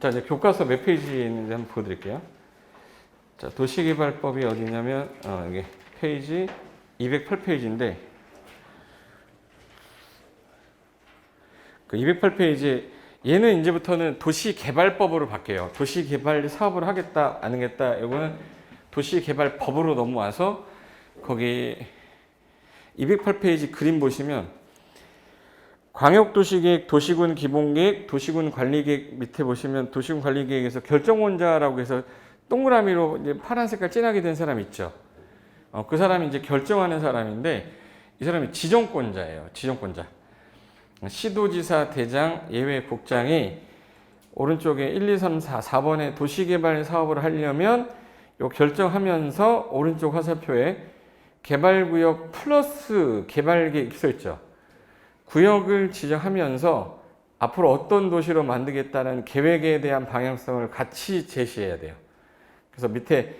자, 이제 교과서 몇 페이지에 있는지 한번 보여드릴게요. 자, 도시개발법이 어디냐면, 여기 페이지 208페이지인데, 그 208페이지에 얘는 이제부터는 도시개발법으로 바뀌어요. 도시개발 사업을 하겠다, 안 하겠다. 이거는 도시개발법으로 넘어와서 거기 208페이지 그림 보시면 광역도시계획, 도시군 기본계획, 도시군 관리계획 밑에 보시면 도시군 관리계획에서 결정원자라고 해서 동그라미로 이제 파란 색깔 진하게 된 사람 있죠. 그 사람이 이제 결정하는 사람인데 이 사람이 지정권자예요. 지정권자. 시도지사 대장, 예외국장이 오른쪽에 1, 2, 3, 4, 4번에 도시개발 사업을 하려면 요 결정하면서 오른쪽 화살표에 개발구역 플러스 개발계획이 써 있죠. 구역을 지정하면서 앞으로 어떤 도시로 만들겠다는 계획에 대한 방향성을 같이 제시해야 돼요. 그래서 밑에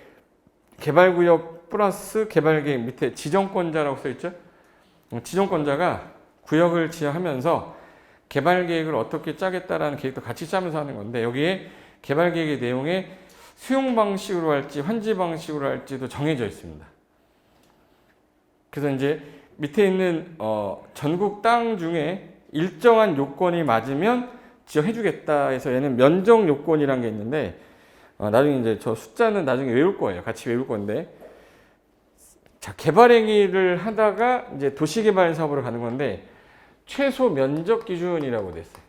개발구역 플러스 개발계획 밑에 지정권자라고 써 있죠. 지정권자가 구역을 지정하면서 개발계획을 어떻게 짜겠다라는 계획도 같이 짜면서 하는 건데 여기에 개발계획의 내용에 수용 방식으로 할지 환지 방식으로 할지도 정해져 있습니다. 그래서 이제 밑에 있는 전국 땅 중에 일정한 요건이 맞으면 지정해주겠다 해서 얘는 면적 요건이라는 게 있는데 나중에 이제 저 숫자는 나중에 외울 거예요. 같이 외울 건데 자 개발행위를 하다가 이제 도시개발 사업으로 가는 건데 최소 면적 기준이라고 돼 있어요.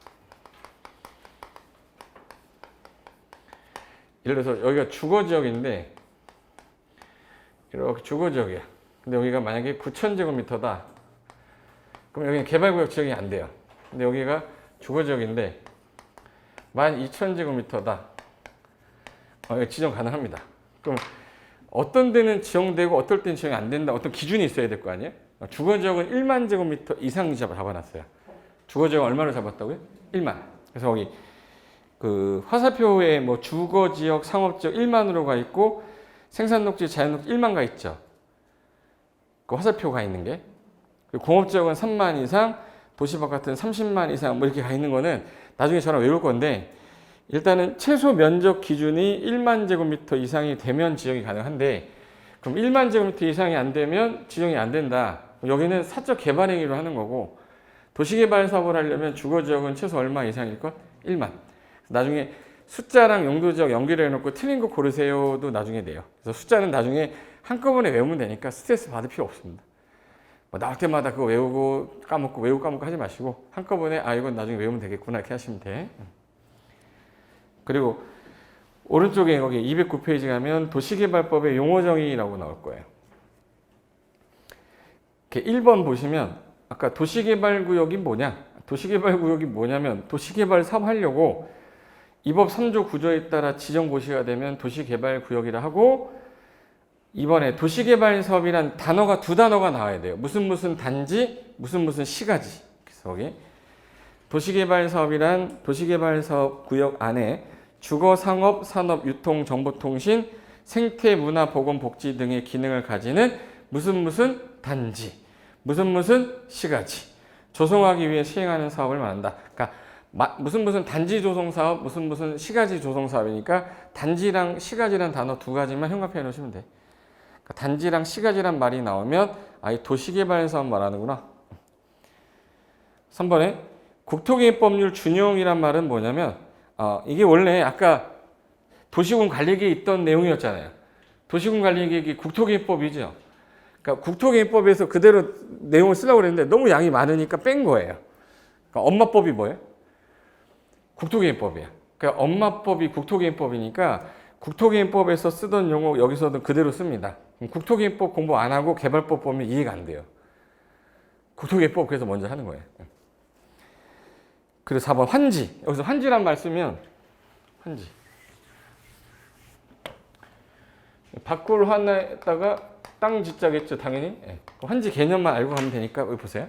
예를 들어서 여기가 주거지역인데 이렇게 주거지역이야. 근데 여기가 만약에 9,000제곱미터다. 그럼 여기는 개발구역 지정이 안 돼요. 근데 여기가 주거지역인데 12,000제곱미터다. 이거 지정 가능합니다. 그럼 어떤 데는 지정되고 어떨 때는 지정이 안 된다. 어떤 기준이 있어야 될 거 아니에요? 주거지역은 1만 제곱미터 이상 잡아놨어요. 주거지역 얼마를 잡았다고요? 1만. 그래서 여기 그 화살표에 뭐 주거지역, 상업지역 1만으로 가 있고 생산녹지, 자연녹지 1만 가 있죠. 그 화살표가 있는 게. 공업지역은 3만 이상, 도시바깥은 30만 이상 뭐 이렇게 가 있는 거는 나중에 저랑 외울 건데 일단은 최소 면적 기준이 1만 제곱미터 이상이 되면 지정이 가능한데 그럼 1만 제곱미터 이상이 안 되면 지정이 안 된다. 여기는 사적 개발 행위로 하는 거고 도시개발 사업을 하려면 주거지역은 최소 얼마 이상일 것? 1만. 나중에 숫자랑 용도지역 연결해 놓고 틀린 거 고르세요도 나중에 돼요. 그래서 숫자는 나중에 한꺼번에 외우면 되니까 스트레스 받을 필요 없습니다. 뭐 나올 때마다 그거 외우고 까먹고 하지 마시고 한꺼번에 이건 나중에 외우면 되겠구나 이렇게 하시면 돼. 그리고 오른쪽에 거기 209페이지 가면 도시개발법의 용어정의라고 나올 거예요. 이렇게 1번 보시면 아까 도시개발구역이 뭐냐? 도시개발구역이 뭐냐면 도시개발 사업 하려고 이 법 3조 9조에 따라 지정고시가 되면 도시개발구역이라 하고 이번에 도시개발 사업이란 단어가 두 단어가 나와야 돼요. 무슨 단지, 무슨 시가지. 그래서 여기 도시개발 사업이란 도시개발 사업 구역 안에 주거, 상업, 산업, 유통, 정보통신, 생태, 문화, 보건, 복지 등의 기능을 가지는 무슨 단지, 무슨 시가지 조성하기 위해 시행하는 사업을 말한다. 그러니까 무슨 단지 조성 사업, 무슨 시가지 조성 사업이니까 단지랑 시가지란 단어 두 가지만 형광펜에 놓으시면 돼. 그러니까 단지랑 시가지란 말이 나오면 이 도시개발 사업 말하는구나. 3번에 국토개혁법률 준용이란 말은 뭐냐면 이게 원래 아까 도시군 관리계획에 있던 내용이었잖아요. 도시군 관리계획이 국토개혁법이죠. 그러니까 국토개혁법에서 그대로 내용을 쓰려고 그랬는데 너무 양이 많으니까 뺀 거예요. 그러니까 엄마법이 뭐예요? 국토개혁법이야. 그러니까 엄마법이 국토개혁법이니까 국토개혁법에서 쓰던 용어 여기서도 그대로 씁니다. 국토개혁법 공부 안 하고 개발법 보면 이해가 안 돼요. 국토개혁법 그래서 먼저 하는 거예요. 그리고 4번 환지. 여기서 환지란 말 쓰면 환지. 바꿀 하나에다가 땅 짓자겠죠, 당연히. 환지 개념만 알고 가면 되니까 여기 보세요.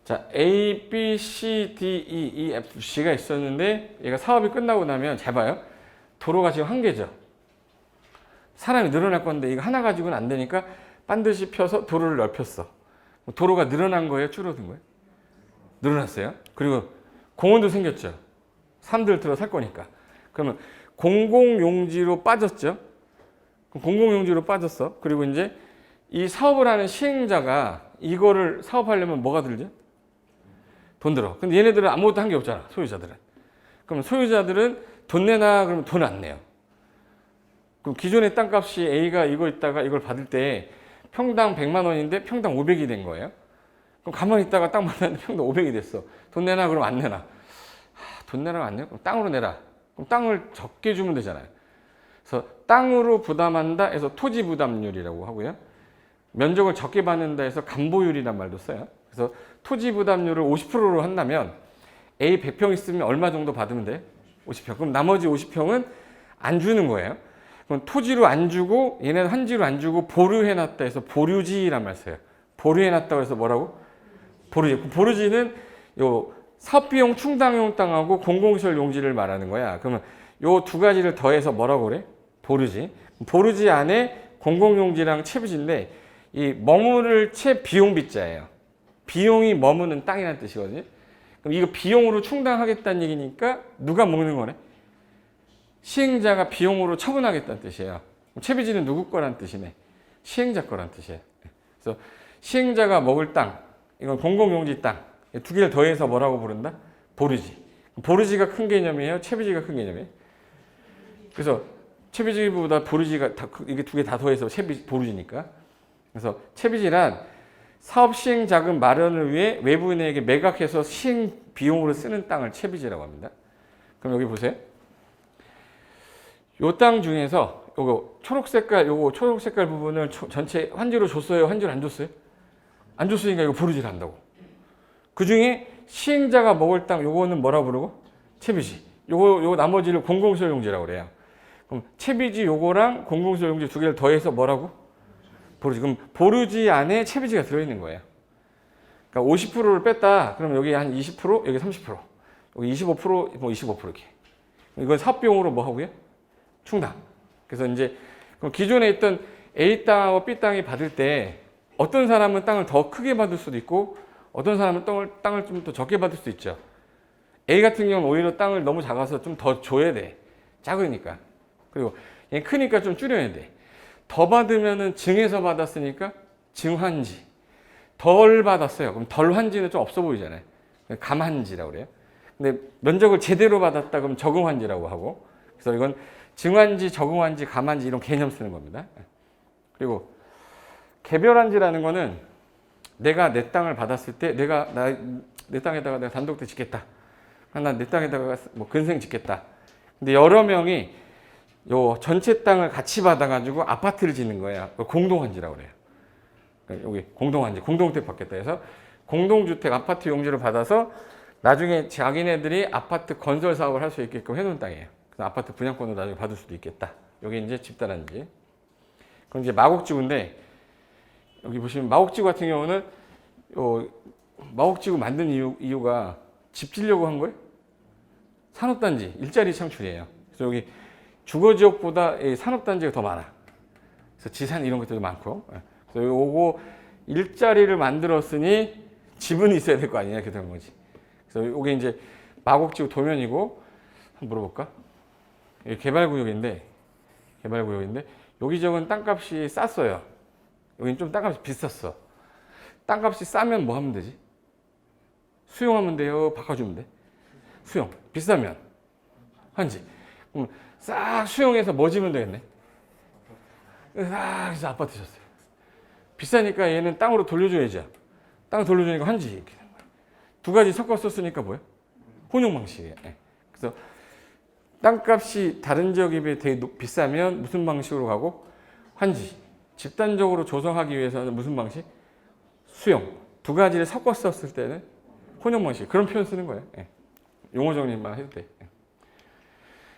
자, A, B, C, D, E, E, F, G가 있었는데 얘가 사업이 끝나고 나면 잘 봐요. 도로가 지금 한 개죠. 사람이 늘어날 건데 이거 하나 가지고는 안 되니까 반드시 펴서 도로를 넓혔어. 도로가 늘어난 거예요? 줄어든 거예요? 늘어났어요. 그리고 공원도 생겼죠. 사람들 들어 살 거니까. 그러면 공공용지로 빠졌죠. 공공용지로 빠졌어. 그리고 이제 이 사업을 하는 시행자가 이거를 사업하려면 뭐가 들죠? 돈 들어. 근데 얘네들은 아무것도 한 게 없잖아. 소유자들은. 그럼 소유자들은 돈 내놔 그러면 돈 안 내요. 그럼 기존의 땅값이 A가 이거 있다가 이걸 받을 때 평당 100만 원인데 평당 500이 된 거예요. 그럼 가만히 있다가 땅 받았는데 평당 500이 됐어. 돈 내놔 그러면 안 내놔. 돈 내놔 안 내요? 그럼 땅으로 내라. 그럼 땅을 적게 주면 되잖아요. 그래서 땅으로 부담한다 해서 토지 부담률이라고 하고요. 면적을 적게 받는다 해서 감보율이란 말도 써요. 그래서 토지 부담률을 50%로 한다면 A 100평 있으면 얼마 정도 받으면 돼? 50평. 그럼 나머지 50평은 안 주는 거예요. 그럼 토지로 안 주고 얘네는 환지로 안 주고 보류해놨다 해서 보류지란 말 써요. 보류해놨다고 해서 뭐라고? 보류지. 보류지는 요 사업비용 충당용 땅하고 공공시설 용지를 말하는 거야. 그러면 요 두 가지를 더해서 뭐라고 그래? 보류지. 보류지 안에 공공용지랑 채비지인데 이 머무를 채 비용 비자예요. 비용이 머무는 땅이라는 뜻이거든요. 그럼 이거 비용으로 충당하겠다는 얘기니까 누가 먹는 거네? 시행자가 비용으로 처분하겠다는 뜻이에요. 채비지는 누구 거란 뜻이네? 시행자 거란 뜻이에요. 그래서 시행자가 먹을 땅, 이건 공공용지 땅. 두 개를 더해서 뭐라고 부른다? 보류지. 보류지가 큰 개념이에요? 채비지가 큰 개념이에요? 그래서 채비지보다 보류지가 이게 두 개 다 더해서 보류지니까. 그래서 채비지란 사업 시행 자금 마련을 위해 외부인에게 매각해서 시행 비용으로 쓰는 땅을 채비지라고 합니다. 그럼 여기 보세요. 요 땅 중에서 요거 초록 색깔 부분을 전체 환지로 줬어요? 환지로 안 줬어요? 안 줬으니까 이거 보류지를 한다고. 그 중에 시행자가 먹을 땅 요거는 뭐라 부르고? 채비지. 요거 나머지를 공공시설 용지라고 그래요. 그럼 채비지 요거랑 공공시설 용지 두 개를 더해서 뭐라고? 보류지. 그럼 보류지 안에 채비지가 들어있는 거예요. 그러니까 50%를 뺐다. 그럼 여기 한 20%, 여기 30%, 여기 25%, 뭐 25% 이렇게. 이건 사업비용으로 뭐 하고요? 충당. 그래서 이제 그럼 기존에 있던 A 땅하고 B 땅이 받을 때 어떤 사람은 땅을 더 크게 받을 수도 있고 어떤 사람은 땅을 좀 더 적게 받을 수도 있죠. A 같은 경우는 오히려 땅을 너무 작아서 좀 더 줘야 돼. 작으니까. 그리고 얘 크니까 좀 줄여야 돼. 더 받으면은 증에서 받았으니까 증환지. 덜 받았어요. 그럼 덜환지는 좀 없어 보이잖아요. 감환지라고 그래요. 근데 면적을 제대로 받았다 그러면 적응환지라고 하고. 그래서 이건 증환지, 적응환지, 감환지 이런 개념 쓰는 겁니다. 그리고 개별환지라는 거는 내가 내 땅을 받았을 때 내 땅에다가 내가 단독대 짓겠다. 난 내 땅에다가 뭐 근생 짓겠다. 근데 여러 명이 요 전체 땅을 같이 받아가지고 아파트를 짓는 거야. 공동환지라고 그래요. 그러니까 여기 공동환지, 공동주택 받겠다 해서 공동주택 아파트 용지를 받아서 나중에 자기네들이 아파트 건설 사업을 할 수 있게끔 해놓은 땅이에요. 그래서 아파트 분양권을 나중에 받을 수도 있겠다. 여기 이제 집단환지. 그럼 이제 마곡지구인데 여기 보시면 마곡지구 같은 경우는 마곡지구 만든 이유가 집 지려고 한 거예요? 산업단지, 일자리 창출이에요. 그래서 여기 주거지역보다 산업단지가 더 많아. 그래서 지산 이런 것들도 많고. 그래서 요거 일자리를 만들었으니 집은 있어야 될 거 아니냐 이렇게 되는 거지. 그래서 요게 이제 마곡지구 도면이고 한번 물어볼까? 이게 개발구역인데 여기 지역은 땅값이 쌌어요. 여기는 좀 땅값이 비쌌어. 땅값이 싸면 뭐 하면 되지? 수용하면 돼요? 바꿔주면 돼? 수용. 비싸면 환지. 그럼 싹 수용해서 뭐 지면 되겠네? 싹 해서 아파트 졌어요. 비싸니까 얘는 땅으로 돌려줘야죠. 땅 돌려주니까 환지. 이렇게 되는 거예요. 두 가지 섞어 썼으니까 뭐예요? 혼용 방식이에요. 그래서 땅값이 다른 지역에 비해 되게 비싸면 무슨 방식으로 가고? 환지. 집단적으로 조성하기 위해서는 무슨 방식? 수용. 두 가지를 섞어 썼을 때는 혼용 방식. 그런 표현 쓰는 거예요. 용어 정리만 해도 돼.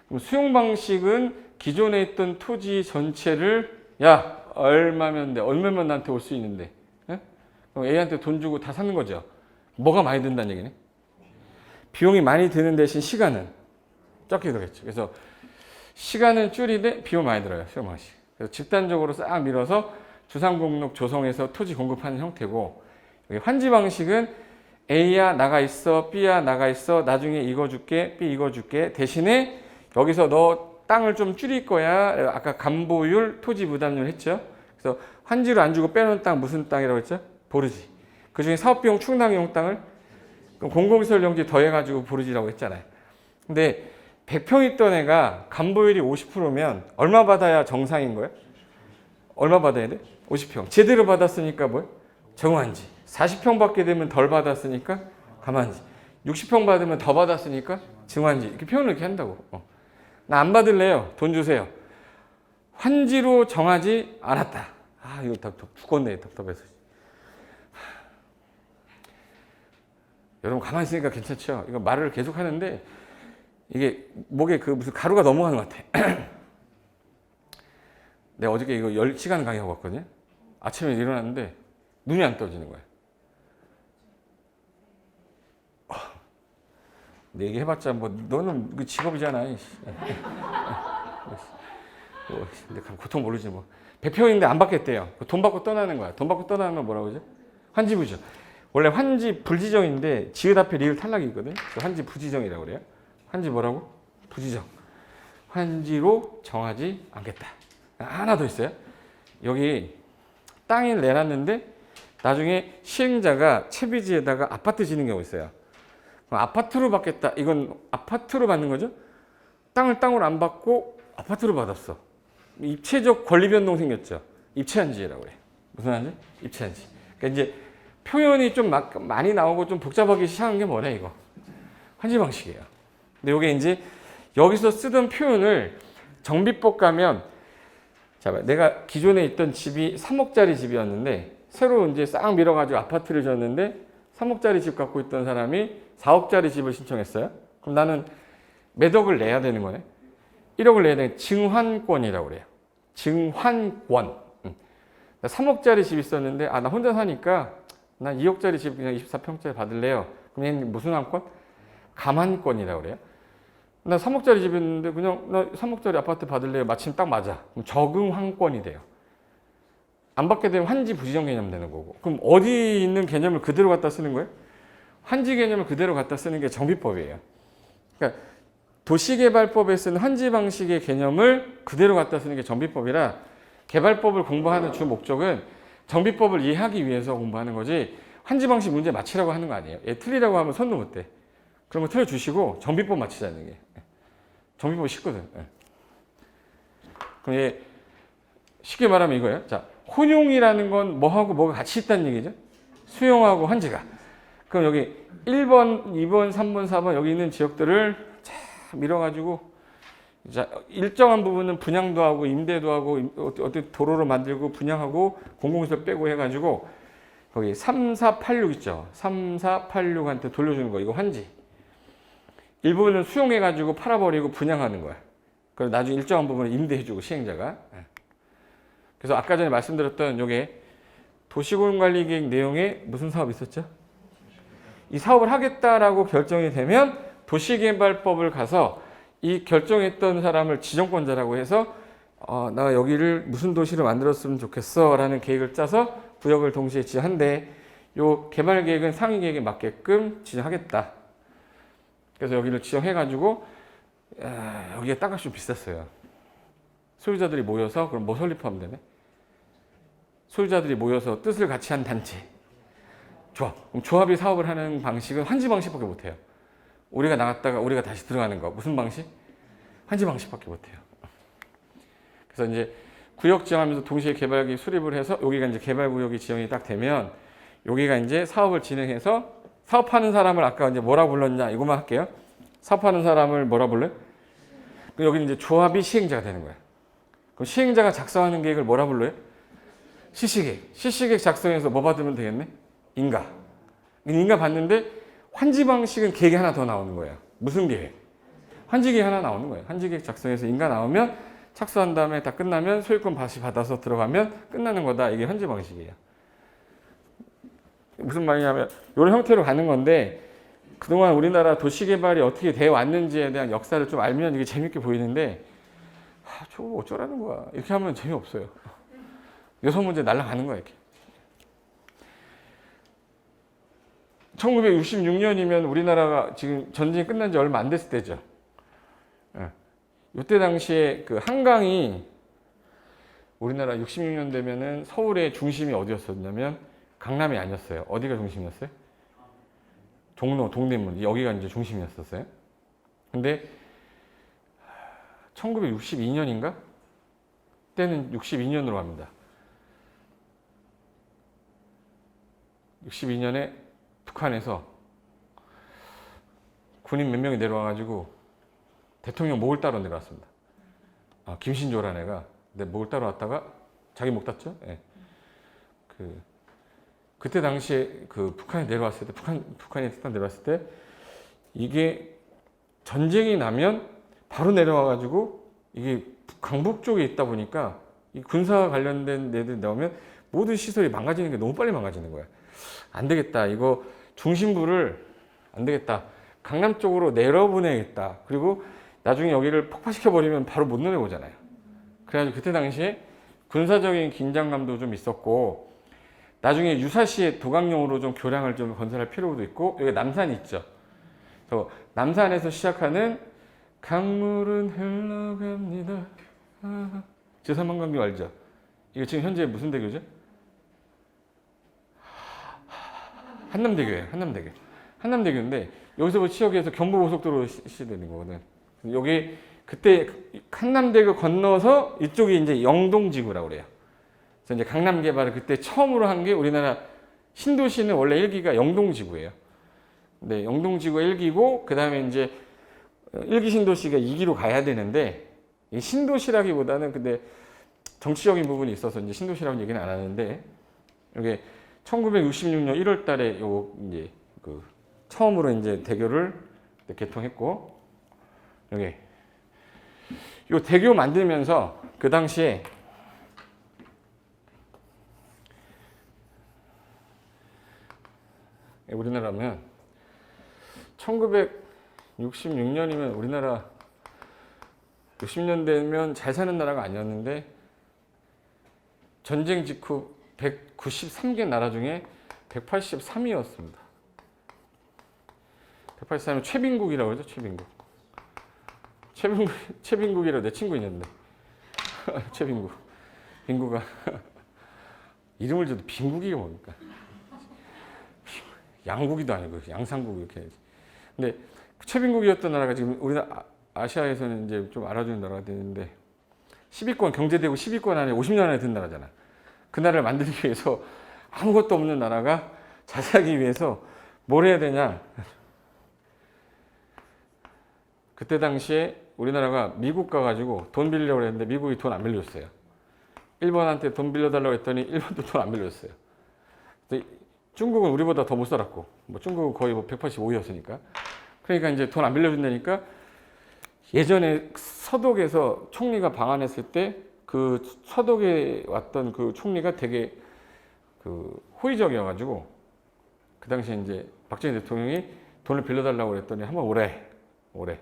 그럼 수용 방식은 기존에 있던 토지 전체를 야 얼마면 돼? 얼마면 나한테 올 수 있는데? 그럼 A한테 돈 주고 다 사는 거죠. 뭐가 많이 든다는 얘기네. 비용이 많이 드는 대신 시간은 적게 들겠죠. 그래서 시간은 줄이되 비용 많이 들어요. 수용 방식. 그래서 집단적으로 싹 밀어서 주상목록 조성해서 토지 공급하는 형태고, 여기 환지 방식은 A야 나가 있어, B야 나가 있어, 나중에 이거 줄게, B 이거 줄게. 대신에 여기서 너 땅을 좀 줄일 거야. 아까 감보율, 토지 부담률 했죠. 그래서 환지로 안 주고 빼놓은 땅 무슨 땅이라고 했죠? 보르지. 그중에 사업비용 충당용 땅을 공공시설용지 더해가지고 보르지라고 했잖아요. 근데 100평 있던 애가 감보율이 50%면 얼마 받아야 정상인 거예요? 얼마 받아야 돼? 50평. 제대로 받았으니까 뭐예요? 정환지. 40평 받게 되면 덜 받았으니까 감환지. 60평 받으면 더 받았으니까 증환지. 이렇게 표현을 이렇게 한다고. 나 안 받을래요. 돈 주세요. 환지로 정하지 않았다. 아, 이거 죽겠네. 답답해서. 여러분 가만히 있으니까 괜찮죠? 이거 말을 계속 하는데 이게 목에 그 무슨 가루가 넘어가는 것 같아. 내가 어저께 이거 10시간 강의하고 왔거든요. 아침에 일어났는데 눈이 안 떠지는 거야. 내 얘기 해봤자 뭐 너는 그 직업이잖아. 근데 고통 모르지 뭐. 100평인데 안 받겠대요. 돈 받고 떠나는 거야. 돈 받고 떠나는 건 뭐라고 그러죠? 환지부정. 원래 환지 불지정인데 지읒 앞에 리을 탈락이 있거든. 환지 부지정이라고 그래요. 환지 뭐라고? 부지정. 환지로 정하지 않겠다. 하나 더 있어요. 여기 땅을 내놨는데 나중에 시행자가 채비지에다가 아파트 짓는 경우 있어요. 아파트로 받겠다. 이건 아파트로 받는 거죠. 땅을 땅으로 안 받고 아파트로 받았어. 입체적 권리 변동 생겼죠. 입체한지라고 그래. 무슨 한지? 입체한지. 그러니까 이제 표현이 좀 많이 나오고 좀 복잡하기 시작한 게 뭐냐 이거. 환지 방식이에요. 근데 이게 이제 여기서 쓰던 표현을 정비법 가면 자, 내가 기존에 있던 집이 3억짜리 집이었는데 새로 이제 싹 밀어가지고 아파트를 지었는데 3억짜리 집 갖고 있던 사람이 4억짜리 집을 신청했어요. 그럼 나는 몇 억을 내야 되는 거네. 1억을 내야 되는 증환권이라고 그래요. 증환권. 3억짜리 집 있었는데 나 혼자 사니까 나 2억짜리 집 그냥 24평짜리 받을래요. 그럼 얘는 무슨 환권? 감환권이라고 그래요. 나 3억짜리 집 있는데 그냥 나 3억짜리 아파트 받을래요. 마침 딱 맞아. 그럼 적응환권이 돼요. 안 받게 되면 환지 부지정 개념 되는 거고. 그럼 어디 있는 개념을 그대로 갖다 쓰는 거예요? 환지 개념을 그대로 갖다 쓰는 게 정비법이에요. 그러니까 도시개발법에 쓰는 환지 방식의 개념을 그대로 갖다 쓰는 게 정비법이라 개발법을 공부하는 주 목적은 정비법을 이해하기 위해서 공부하는 거지 환지 방식 문제 맞히라고 하는 거 아니에요. 얘 틀리라고 하면 손도 못 대. 그런 거 틀어주시고 정비법 맞히자는 게. 정비법이 쉽거든. 그럼 얘 쉽게 말하면 이거예요. 자, 혼용이라는 건 뭐하고 뭐가 같이 있다는 얘기죠. 수용하고 환지가. 그럼 여기 1번, 2번, 3번, 4번 여기 있는 지역들을 쫙 밀어가지고 자, 일정한 부분은 분양도 하고 임대도 하고 어떻게 도로로 만들고 분양하고 공공시설 빼고 해가지고 거기 3, 4, 8, 6 있죠. 3, 4, 8, 6한테 돌려주는 거 이거 환지. 일부분은 수용해가지고 팔아버리고 분양하는 거야. 그리고 나중에 일정한 부분은 임대해주고 시행자가. 그래서 아까 전에 말씀드렸던 요게 도시공간관리계획 내용에 무슨 사업 있었죠? 이 사업을 하겠다라고 결정이 되면 도시개발법을 가서 이 결정했던 사람을 지정권자라고 해서 나 여기를 무슨 도시로 만들었으면 좋겠어 라는 계획을 짜서 구역을 동시에 지정한데 요 개발계획은 상위계획에 맞게끔 지정하겠다. 그래서 여기를 지정해가지고 여기가 땅값이 좀 비쌌어요. 소유자들이 모여서 그럼 뭐 설립하면 되네? 소유자들이 모여서 뜻을 같이 한 단체. 좋아. 그럼 조합이 사업을 하는 방식은 환지 방식밖에 못해요. 우리가 나갔다가 우리가 다시 들어가는 거. 무슨 방식? 환지 방식밖에 못해요. 그래서 이제 구역 지정하면서 동시에 개발계획 수립을 해서 여기가 이제 개발구역이 지정이 딱 되면 여기가 이제 사업을 진행해서 사업하는 사람을 아까 이제 뭐라 불렀냐 이것만 할게요. 사업하는 사람을 뭐라 불러요? 그럼 여기 이제 조합이 시행자가 되는 거야. 그럼 시행자가 작성하는 계획을 뭐라 불러요? 실시계획. 실시계획 작성해서 뭐 받으면 되겠네? 인가. 인가 받는데 환지 방식은 계획이 하나 더 나오는 거예요. 무슨 계획? 환지 계획 하나 나오는 거예요. 환지 계획 작성해서 인가 나오면 착수한 다음에 다 끝나면 소유권 다시 받아서 들어가면 끝나는 거다. 이게 환지 방식이에요. 무슨 말이냐면 이런 형태로 가는 건데 그동안 우리나라 도시개발이 어떻게 되어 왔는지에 대한 역사를 좀 알면 이게 재밌게 보이는데 저거 어쩌라는 거야. 이렇게 하면 재미없어요. 여섯 문제 날아가는 거야 이렇게. 1966년이면 우리나라가 지금 전쟁이 끝난 지 얼마 안 됐을 때죠. 예. 이때 당시에 그 한강이 우리나라 66년 되면은 서울의 중심이 어디였었냐면 강남이 아니었어요. 어디가 중심이었어요? 종로, 동대문 여기가 이제 중심이었었어요. 근데 1962년인가? 때는 62년으로 갑니다. 62년에 북한에서 군인 몇 명이 내려와가지고 대통령 목을 따러 내려왔습니다. 김신조라는 애가 내 목을 따러 왔다가 자기 목 땄죠. 예. 그때 당시에 그 북한에 내려왔을 때, 북한에 딱 내려왔을 때 이게 전쟁이 나면 바로 내려와가지고 이게 강북 쪽에 있다 보니까 이 군사 관련된 애들 나오면 모든 시설이 망가지는 게 너무 빨리 망가지는 거야. 안 되겠다. 이거 중심부를 안 되겠다. 강남 쪽으로 내려보내야겠다. 그리고 나중에 여기를 폭파시켜버리면 바로 못 내려오잖아요. 그래가지고 그때 당시에 군사적인 긴장감도 좀 있었고 나중에 유사시에 도강용으로 좀 교량을 좀 건설할 필요도 있고 여기 남산이 있죠. 그래서 남산에서 시작하는 강물은 흘러갑니다. 제3한강교 알죠? 이거 지금 현재 무슨 대교죠? 한남대교예요. 한남대교. 한남대교인데 여기서부터 치역에서 경부고속도로 시되는 거거든. 여기 그때 한남대교 건너서 이쪽이 이제 영동지구라고 그래요. 그래서 이제 강남 개발을 그때 처음으로 한 게 우리나라 신도시는 원래 1기가 영동지구예요. 네, 영동지구 1기고 그 다음에 이제 1기 신도시가 2기로 가야 되는데 이 신도시라기보다는 근데 정치적인 부분이 있어서 이제 신도시라고 얘기는 안 하는데 이게 1966년 1월 달에 요 이제 그 처음으로 이제 대교를 개통했고 여기 요 대교 만들면서 그 당시에 우리나라면 1966년이면 우리나라 60년 되면 잘 사는 나라가 아니었는데 전쟁 직후 193개 나라 중에 183위였습니다. 183이면 최빈국이라고 그러죠. 최빈국이라고 내 친구 있는데 최빈국. 빈국아 이름을 줘도 빈국이가 뭡니까? 양국이도 아니고 양상국 이렇게 해야지. 근데 최빈국이었던 나라가 지금 우리나라 아시아에서는 이제 좀 알아주는 나라가 되는데 10위권 경제대국 10위권 안에 50년 안에 든 나라잖아. 그 나라를 만들기 위해서 아무것도 없는 나라가 잘 살기 위해서 뭘 해야 되냐. 그때 당시에 우리나라가 미국 가가지고 돈 빌리려고 했는데 미국이 돈 안 빌려줬어요. 일본한테 돈 빌려달라고 했더니 일본도 돈 안 빌려줬어요. 중국은 우리보다 더 못 살았고 뭐 중국은 거의 뭐 185위였으니까 그러니까 이제 돈 안 빌려준다니까 예전에 서독에서 총리가 방한했을 때 그 서독에 왔던 그 총리가 되게 그 호의적이어가지고 그 당시에 이제 박정희 대통령이 돈을 빌려달라고 그랬더니 한번 오래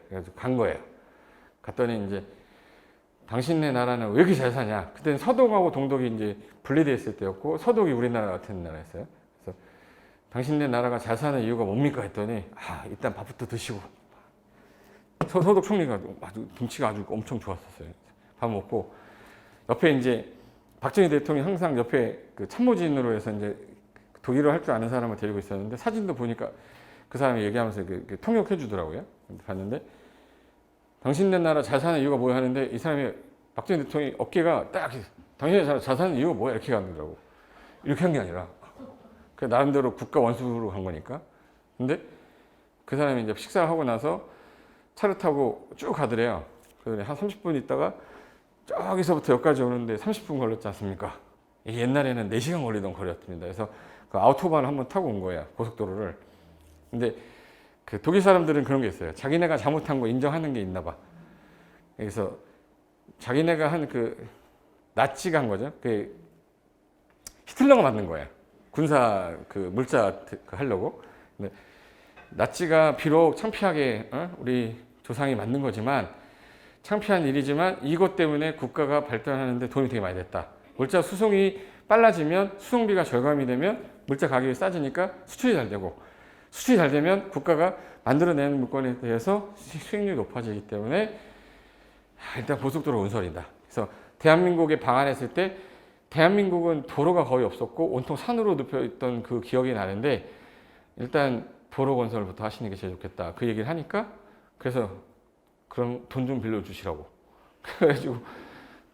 그래서 간 거예요. 갔더니 이제 당신네 나라는 왜 이렇게 잘 사냐? 그때는 서독하고 동독이 이제 분리되어 있을 때였고 서독이 우리나라 같은 나라였어요. 그래서 당신네 나라가 잘 사는 이유가 뭡니까? 했더니 일단 밥부터 드시고 서독 총리가 아주 등치가 아주 엄청 좋았었어요. 밥 먹고 옆에 이제 박정희 대통령이 항상 옆에 그 참모진으로 해서 이제 독일어 할 줄 아는 사람을 데리고 있었는데 사진도 보니까 그 사람이 얘기하면서 통역해 주더라고요. 봤는데 당신네 나라 잘 사는 이유가 뭐야 하는데 이 사람이 박정희 대통령이 어깨가 딱 당신네 나라 잘 사는 이유가 뭐야 이렇게 가더라고. 이렇게 한 게 아니라 그 나름대로 국가 원수로 간 거니까. 근데 그 사람이 이제 식사를 하고 나서 차를 타고 쭉 가더래요. 그래 한 30분 있다가 저기서부터 여기까지 오는데 30분 걸렸지 않습니까? 옛날에는 4시간 걸리던 거리였습니다. 그래서 그 아우토반을 한번 타고 온 거예요. 고속도로를. 근데 그 독일 사람들은 그런 게 있어요. 자기네가 잘못한 거 인정하는 게 있나 봐. 그래서 자기네가 한 그 나치가 한 거죠. 그 히틀러가 만든 거예요. 군사 그 물자 하려고. 근데 나치가 비록 창피하게 우리 조상이 만든 거지만 창피한 일이지만 이것 때문에 국가가 발전하는데 도움이 되게 많이 됐다. 물자 수송이 빨라지면 수송비가 절감이 되면 물자 가격이 싸지니까 수출이 잘 되고 수출이 잘 되면 국가가 만들어내는 물건에 대해서 수익률이 높아지기 때문에 일단 고속도로 건설이다. 그래서 대한민국에 방한했을 때 대한민국은 도로가 거의 없었고 온통 산으로 눕혀 있던 그 기억이 나는데 일단 도로 건설부터 하시는 게 제일 좋겠다. 그 얘기를 하니까 그래서 그럼 돈 좀 빌려주시라고. 그래가지고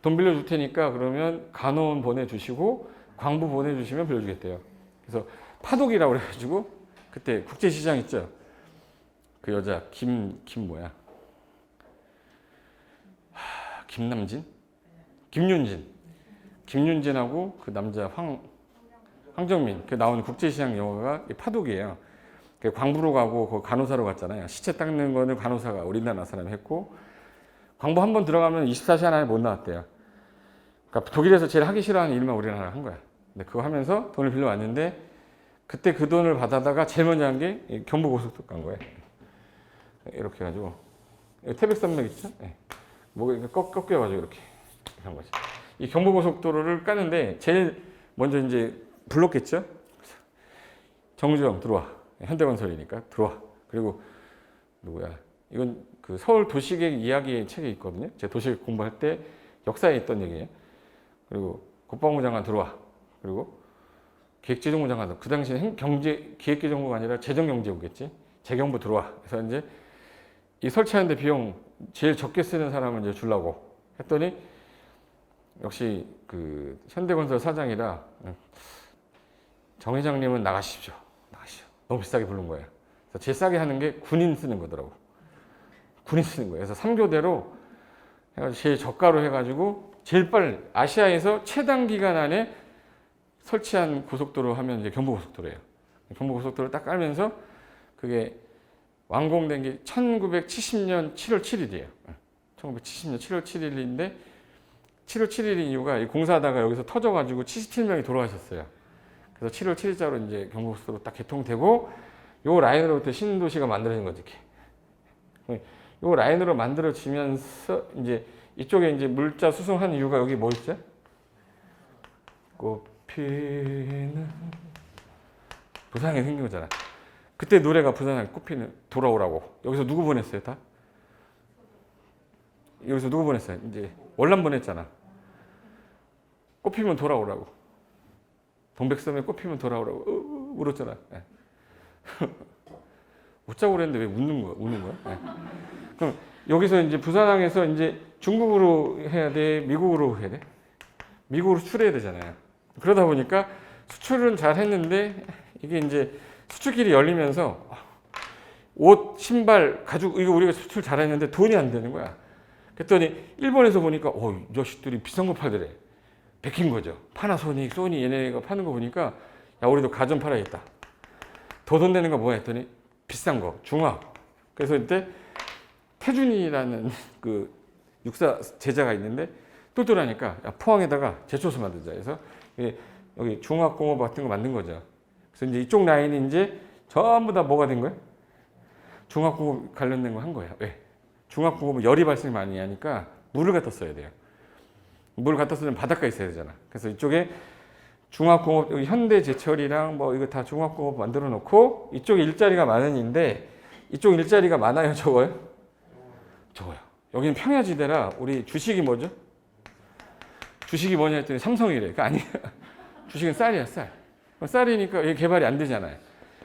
돈 빌려줄 테니까 그러면 간호원 보내주시고 광부 보내주시면 빌려주겠대요. 그래서 파독이라고 그래가지고 그때 국제시장 있죠. 그 여자 김뭐야? 김남진? 김윤진하고 그 남자 황정민 그 나오는 국제시장 영화가 파독이에요. 광부로 가고 그 간호사로 갔잖아요. 시체 닦는 거는 간호사가 우리나라 사람이 했고 광부 한 번 들어가면 24시간 안에 못 나왔대요. 그러니까 독일에서 제일 하기 싫어하는 일만 우리나라가 한 거야. 근데 그거 하면서 돈을 빌려왔는데 그때 그 돈을 받아다가 제일 먼저 한 게 경부고속도로 간 거예요. 이렇게 해가지고 태백산맥 있죠? 네. 목에 꺾여가지고 이렇게 한 거지. 이 경부고속도로를 까는데 제일 먼저 이제 불렀겠죠? 정주영 들어와. 현대건설이니까 들어와. 그리고 누구야? 이건 그 서울 도시계획 이야기 책에 있거든요. 제가 도시계획 공부할 때 역사에 있던 얘기예요. 그리고 국방부 장관 들어와. 그리고 기획재정부 장관 그 당시에 기획재정부가 아니라 재정경제부겠지. 재경부 들어와. 그래서 이제 이 설치하는데 비용 제일 적게 쓰는 사람을 이제 주려고 했더니 역시 그 현대건설 사장이라 정 회장님은 나가십시오. 너무 비싸게 부른 거예요. 그래서 제일 싸게 하는 게 군인 쓰는 거더라고. 군인 쓰는 거예요. 그래서 3교대로 해가지고 제일 저가로 해가지고 제일 빨리 아시아에서 최단 기간 안에 설치한 고속도로 하면 이제 경부고속도로예요. 경부고속도로를 딱 깔면서 그게 완공된 게 1970년 7월 7일이에요. 1970년 7월 7일인데 7월 7일인 이유가 공사하다가 여기서 터져가지고 77명이 돌아가셨어요. 그래서 7월 7일자로 이제 경부고속도로 딱 개통되고 요 라인으로부터 신도시가 만들어진 거지. 요 라인으로 만들어지면서 이제 이쪽에 이제 물자 수송한 이유가 여기 뭐 있죠? 꽃피는 부산에 생긴 거잖아. 그때 노래가 부산에 꽃피는 돌아오라고. 여기서 누구 보냈어요, 다? 여기서 누구 보냈어요? 이제 월남 보냈잖아. 꽃피면 돌아오라고. 동백섬에 꽃피면 돌아오라고 울었잖아. 네. 웃자고 그랬는데 왜 우는 거야? 네. 그럼 여기서 이제 부산항에서 이제 중국으로 해야 돼, 미국으로 해야 돼? 미국으로 수출해야 되잖아요. 그러다 보니까 수출은 잘 했는데 이게 이제 수출길이 열리면서 옷, 신발, 가죽 이거 우리가 수출 잘했는데 돈이 안 되는 거야. 그랬더니 일본에서 보니까 이 자식들이 비싼 거 팔더래. 베낀 거죠. 파나소닉, 소니 얘네가 파는 거 보니까 야 우리도 가전 팔아야겠다. 더 돈 되는 거 뭐야 했더니 비싼 거 중화. 그래서 이때 태준이라는 그 육사 제자가 있는데 똘똘하니까 야, 포항에다가 제초소 만들자 해서 여기 중화공업 같은 거 만든 거죠. 그래서 이제 이쪽 라인이 이제 전부 다 뭐가 된 거예요? 중화공업 관련된 거 한 거예요. 왜? 중화공업은 열이 발생 많이 하니까 물을 갖다 써야 돼요. 물을 갖다 쓰면 바닷가에 있어야 되잖아. 그래서 이쪽에 중화공업, 여기 현대제철이랑 뭐 이거 다 중화공업 만들어 놓고 이쪽에 일자리가 많으니데 이쪽 일자리가 많아요, 적어요? 적어요. 여기는 평야지대라 우리 주식이 뭐죠? 주식이 뭐냐 했더니 삼성이래. 그러니까 아니야. 주식은 쌀이야, 쌀. 쌀이니까 이게 개발이 안 되잖아요.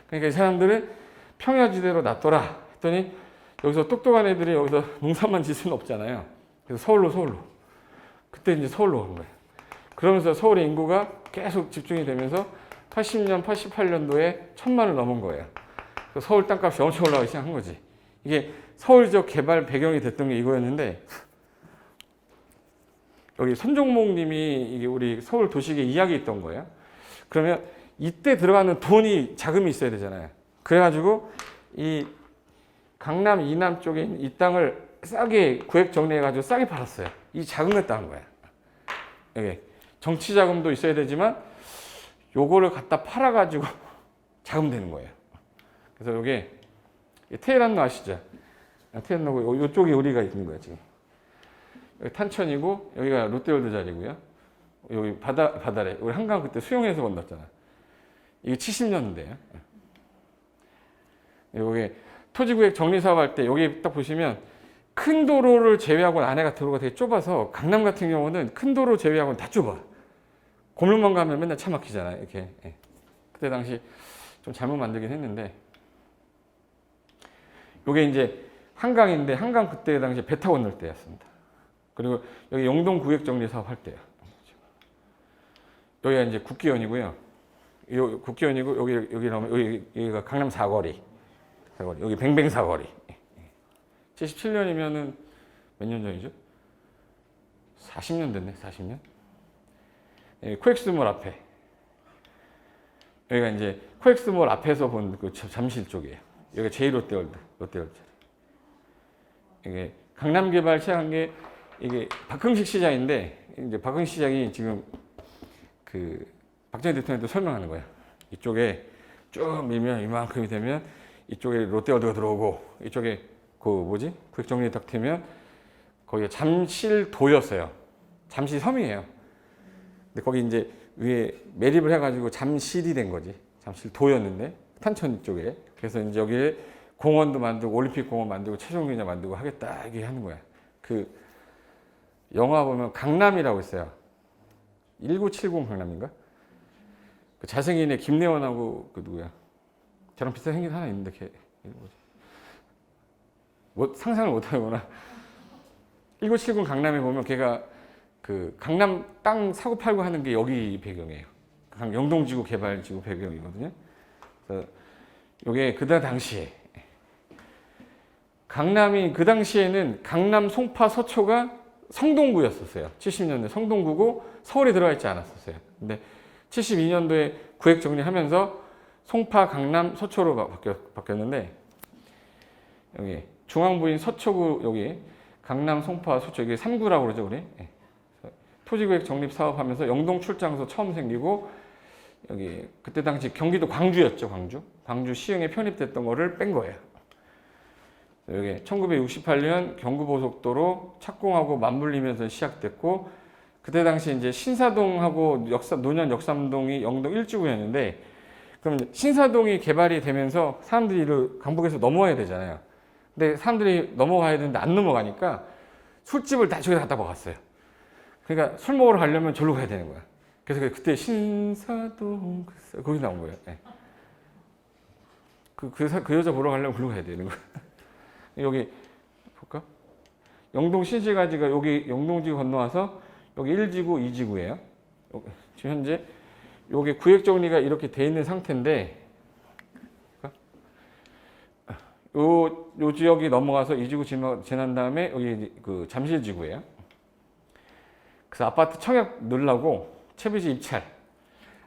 그러니까 이 사람들은 평야지대로 놔둬라 했더니 여기서 똑똑한 애들이 여기서 농사만 짓을 수는 없잖아요. 그래서 서울로. 그때 이제 서울로 온 거예요. 그러면서 서울의 인구가 계속 집중이 되면서 80년, 88년도에 1000만을 넘은 거예요. 서울 땅값이 엄청 올라가기 시작한 거지. 이게 서울적 개발 배경이 됐던 게 이거였는데 여기 손종목 님이 이게 우리 서울 도시계 이야기 있던 거예요. 그러면 이때 들어가는 돈이 자금이 있어야 되잖아요. 그래가지고 이 강남 이남 쪽에 있는 이 땅을 싸게 구획 정리해가지고 싸게 팔았어요. 이 자금을 따는 거야. 여기 정치 자금도 있어야 되지만 요거를 갖다 팔아가지고 자금 되는 거예요. 그래서 요게 테헤란로 아시죠? 테헤란로 요쪽에 우리가 있는 거야 지금. 여기 탄천이고 여기가 롯데월드 자리고요. 여기 바다래. 우리 한강 그때 수영해서 건넜잖아. 이게 70년대예요. 요게 토지구역 정리사업할 때 여기 딱 보시면 큰 도로를 제외하고는 안에가 도로가 되게 좁아서 강남 같은 경우는 큰 도로 제외하고는 다 좁아. 골목만 가면 맨날 차 막히잖아요. 이렇게. 예. 그때 당시 좀 잘못 만들긴 했는데 요게 이제 한강인데 한강 그때 당시 배 타고 건널 때였습니다. 그리고 여기 영동 구역 정리 사업 할 때요. 여기가 이제 국기원이고요. 요 국기원이고 여기 나오면 여기가 강남 사거리. 여기 뱅뱅 사거리. 77년이면은 몇 년 전이죠? 40년 됐네. 40년. 예, 코엑스몰 앞에. 여기가 이제 코엑스몰 앞에서 본 그 잠실 쪽이에요. 여기가 제2롯데월드, 롯데월드. 이게 강남 개발 시작한 게 이게 박흥식 시장인데 이제 박흥식 시장이 지금 그 박정희 대통령도 설명하는 거야. 이쪽에 쭉 밀면 이만큼이 되면 이쪽에 롯데월드가 들어오고 이쪽에 그 뭐지? 구역 정리 딱 되면 거기가 잠실도였어요. 잠실섬이에요. 근데 거기 이제 위에 매립을 해가지고 잠실이 된 거지. 잠실도였는데 탄천 쪽에. 그래서 이제 여기에 공원도 만들고 올림픽 공원 만들고 최종경장 만들고 하겠다 이게 하는 거야. 그 영화 보면 강남이라고 있어요. 1970 강남인가? 그 잘생긴 애 김래원하고 그 누구야? 저랑 비슷한 생긴 하나 있는데 걔 뭐 상상을 못 하구나. 1970 강남에 보면 걔가 그 강남 땅 사고 팔고 하는 게 여기 배경이에요. 영동지구 개발지구 배경이거든요. 그래서 요게 그 당시에 강남이 그 당시에는 강남, 송파, 서초가 성동구였었어요. 70년대 성동구고 서울에 들어가 있지 않았었어요. 근데 72년도에 구획 정리하면서 송파, 강남, 서초로 바뀌었는데 여기 중앙부인 서초구 여기 강남, 송파, 서초 이게 3구라고 그러죠, 우리. 토지구획 정립 사업하면서 영동 출장소 처음 생기고 여기 그때 당시 경기도 광주였죠, 광주. 광주 시흥에 편입됐던 거를 뺀 거예요. 여기 1968년 경부고속도로 착공하고 맞물리면서 시작됐고 그때 당시 이제 신사동하고 노년 역삼동이 영동 1지구였는데 그럼 신사동이 개발이 되면서 사람들이 강북에서 넘어와야 되잖아요. 근데 사람들이 넘어가야 되는데 안 넘어가니까 술집을 다 저기다 갖다 박았어요. 그러니까 술 먹으러 가려면 저기로 가야 되는 거야. 그래서 그때 신사동 거기 나온 거예요. 네. 그 여자 보러 가려면 글로 가야 되는 거야. 여기 볼까? 영동 신시가지가 여기 영동지구 건너와서 여기 1지구, 2지구예요. 지금 현재 여기 구획 정리가 이렇게 돼 있는 상태인데 요 지역이 넘어가서 2지구 지난 다음에 여기 그 잠실지구예요. 그래서 아파트 청약 넣으려고 채비지 입찰.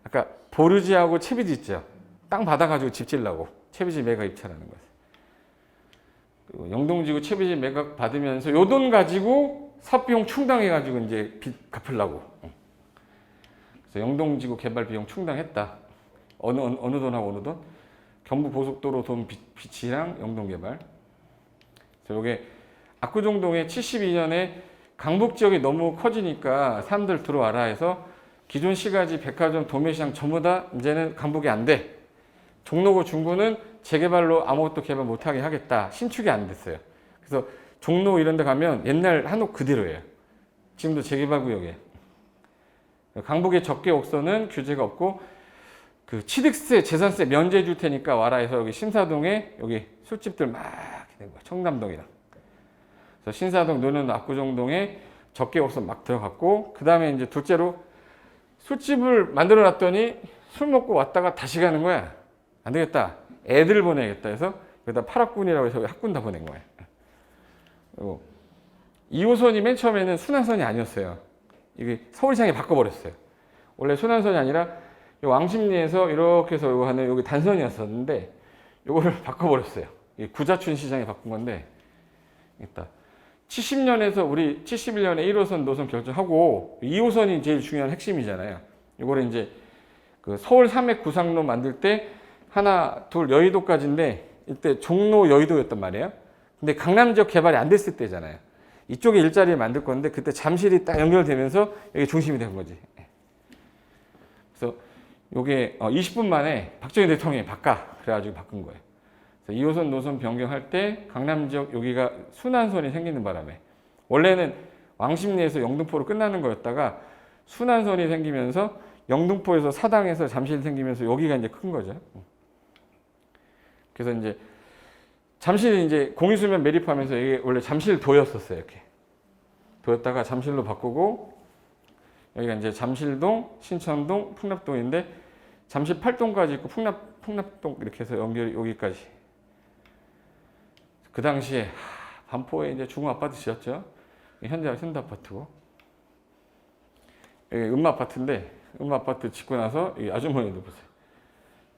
아까 보르지하고 채비지 있죠. 땅 받아가지고 집 지으려고 채비지 매각 입찰하는 거예요. 영동지구 채비지 매각 받으면서 요 돈 가지고 사업비용 충당해가지고 이제 빚 갚으려고. 그래서 영동지구 개발 비용 충당했다. 어느 돈하고 어느 돈? 경부고속도로 돈 빚이랑 영동개발. 그래서 이게 압구정동에 72년에 강북 지역이 너무 커지니까 사람들 들어와라 해서 기존 시가지, 백화점, 도매시장 전부 다 이제는 강북이 안 돼. 종로구, 중구는 재개발로 아무것도 개발 못하게 하겠다. 신축이 안 됐어요. 그래서 종로 이런 데 가면 옛날 한옥 그대로예요. 지금도 재개발구역이에요. 강북의 적개 옥선은 규제가 없고 그 취득세, 재산세 면제 줄 테니까 와라 해서 여기 신사동에 여기 술집들 막 된 거야. 청담동이랑. 그래서 신사동, 노년, 압구정동에 적개 옥선 막 들어갔고 그 다음에 이제 둘째로 술집을 만들어 놨더니 술 먹고 왔다가 다시 가는 거야. 안 되겠다. 애들 보내야겠다 해서 여기다 8학군이라고 해서 학군 다 보낸 거예요. 그리고 2호선이 맨 처음에는 순환선이 아니었어요. 이게 서울시장이 바꿔버렸어요. 원래 순환선이 아니라 왕십리에서 이렇게 해서 요거 하는 여기 단선이었었는데 요거를 바꿔버렸어요. 구자춘 시장이 바꾼 건데 있다. 70년에서 우리 71년에 1호선 노선 결정하고 2호선이 제일 중요한 핵심이잖아요. 이거를 이제 그 서울 삼획 구상로 만들 때 하나, 둘 여의도까지인데 이때 종로 여의도였단 말이에요. 근데 강남 지역 개발이 안 됐을 때잖아요. 이쪽에 일자리를 만들 건데 그때 잠실이 딱 연결되면서 여기 중심이 된 거지. 그래서 요게 20분 만에 박정희 대통령이 바꿔 그래가지고 바꾼 거예요. 그래서 2호선 노선 변경할 때 강남 지역 여기가 순환선이 생기는 바람에 원래는 왕십리에서 영등포로 끝나는 거였다가 순환선이 생기면서 영등포에서 사당에서 잠실 생기면서 여기가 이제 큰 거죠. 그래서 이제 잠실이 이제 공유수면 매립하면서 이게 원래 잠실도였었어요. 이렇게 도였다가 잠실로 바꾸고 여기가 이제 잠실동, 신천동, 풍납동인데 잠실 8동까지 있고 풍납동 이렇게 해서 연결 여기까지. 그 당시에 반포에 이제 중흥 아파트 지었죠. 현대 아파트고 여기 음마 아파트인데 음마 아파트 짓고 나서 이 아주머니도 보세요.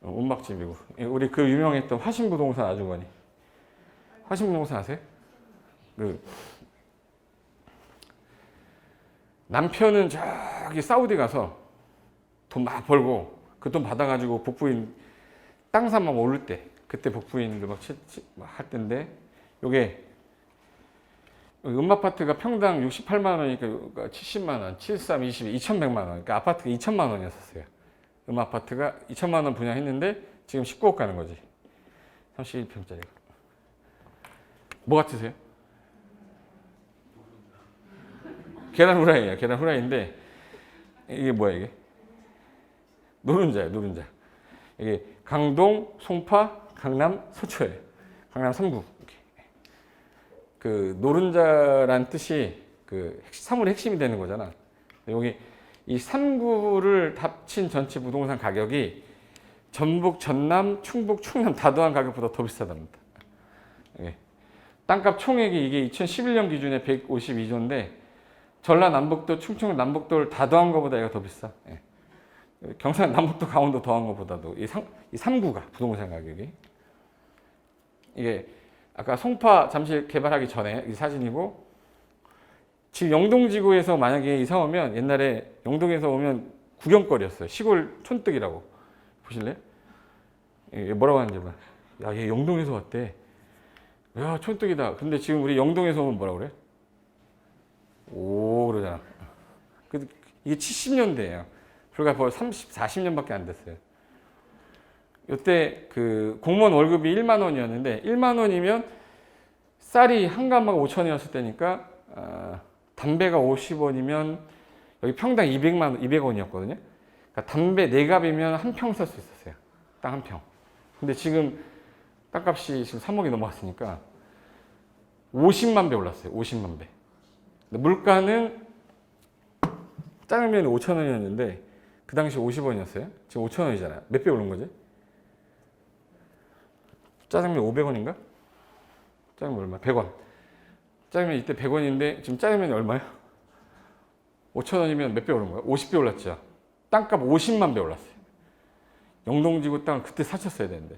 운막집이고 우리 그 유명했던 화신부동산 아주머니. 화신부동산 아세요? 그 남편은 저기 사우디 가서 돈 막 벌고 그 돈 받아가지고 복부인 땅사막 오를 때 그때 복부인들 막 할 때인데 요게 음아파트가 평당 68만 원이니까 70만 원, 73, 22, 2,100만 원. 그러니까 아파트가 2천만 원이었었어요. 음아파트가 2천만 원 분양했는데 지금 19억 가는 거지. 31평짜리가. 뭐 같으세요? 계란 후라이야. 계란 후라이인데 이게 뭐야 이게? 노른자예요. 노른자. 이게 강동, 송파, 강남, 서초예요. 강남 3구. 그 노른자란 뜻이 그 사물의 핵심이 되는 거잖아. 여기 이 3구를 합친 전체 부동산 가격이 전북, 전남, 충북, 충남 다 더한 가격보다 더 비싸답니다. 예. 땅값 총액이 이게 2011년 기준에 152조인데 전라 남북도, 충청 남북도를 다 더한 것보다 얘가 더 비싸. 예. 경상 남북도, 강원도 더한 것보다도 이 3구가 부동산 가격이 이게 아까 송파 잠실 개발하기 전에 이 사진이고 지금 영동지구에서 만약에 이사 오면 옛날에 영동에서 오면 구경거리였어요. 시골 촌뜨기라고. 보실래요? 뭐라고 하는지 봐. 야, 얘 영동에서 왔대. 야, 촌뜨기다. 근데 지금 우리 영동에서 오면 뭐라 그래? 오, 그러잖아. 이게 70년대예요. 불과 벌써 30, 40년밖에 안 됐어요. 이때 그 공무원 월급이 1만 원이었는데 1만 원이면 쌀이 한 가마가 5천원이었을 때니까 담배가 50원이면 여기 평당 200원이었거든요. 그러니까 담배 4갑이면 한 평 살 수 있었어요. 땅 한 평. 근데 지금 땅값이 지금 3억이 넘어갔으니까 50만 배 올랐어요. 50만 배. 물가는 짜장면이 5천원이었는데 그 당시 50원이었어요. 지금 5천원이잖아요. 몇 배 오른 거지? 짜장면 500원인가? 짜장면 얼마? 100원. 짜장면 이때 100원인데 지금 짜장면이 얼마야? 5천원이면 몇 배 오른 거야? 50배 올랐죠. 땅값 50만 배 올랐어요. 영동지구 땅을 그때 사셨어야 되는데.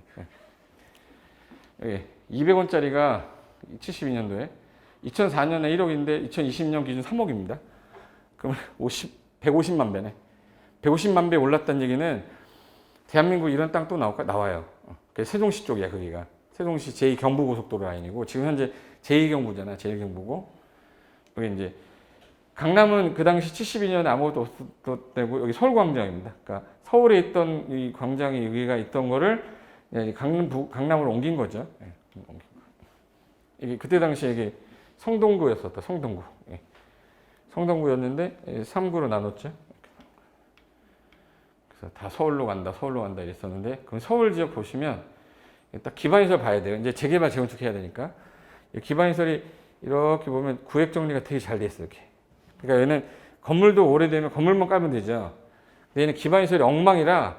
여기 200원짜리가 72년도에 2004년에 1억인데 2020년 기준 3억입니다. 그러면 150만 배네. 150만 배 올랐다는 얘기는 대한민국 이런 땅 또 나와요. 세종시 쪽이야, 거기가. 세종시 제2경부고속도로 라인이고, 지금 현재 제2경부잖아, 제1경부고. 여기 이제, 강남은 그 당시 72년에 아무것도 없었고, 여기 서울광장입니다. 그러니까 서울에 있던 이 광장이 여기가 있던 거를 강남으로 옮긴 거죠. 이게 그때 당시에 이게 성동구였었다, 성동구. 성동구였는데, 3구로 나눴죠. 다 서울로 간다 이랬었는데, 그럼 서울 지역 보시면 딱 기반시설 봐야 돼요. 이제 재개발 재건축해야 되니까 기반시설이 이렇게 보면 구획 정리가 되게 잘 돼 있어요. 이렇게. 그러니까 얘는 건물도 오래되면 건물만 깔면 되죠. 근데 얘는 기반시설이 엉망이라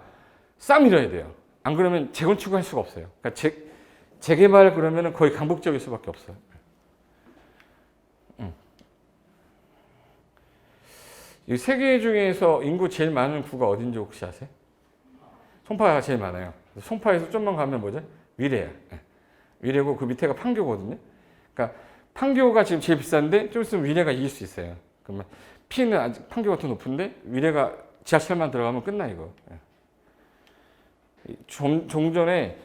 싹 밀어야 돼요. 안 그러면 재건축을 할 수가 없어요. 그러니까 재개발 그러면 거의 강북적일 수밖에 없어요. 이 세계 중에서 인구 제일 많은 구가 어딘지 혹시 아세요? 송파가 제일 많아요. 송파에서 좀만 가면 뭐죠? 위례야. 위례고 그 밑에가 판교거든요. 그러니까 판교가 지금 제일 비싼데 좀 있으면 위례가 이길 수 있어요. 그러면 P는 아직 판교가 더 높은데 위례가 지하철만 들어가면 끝나 이거. 좀 전에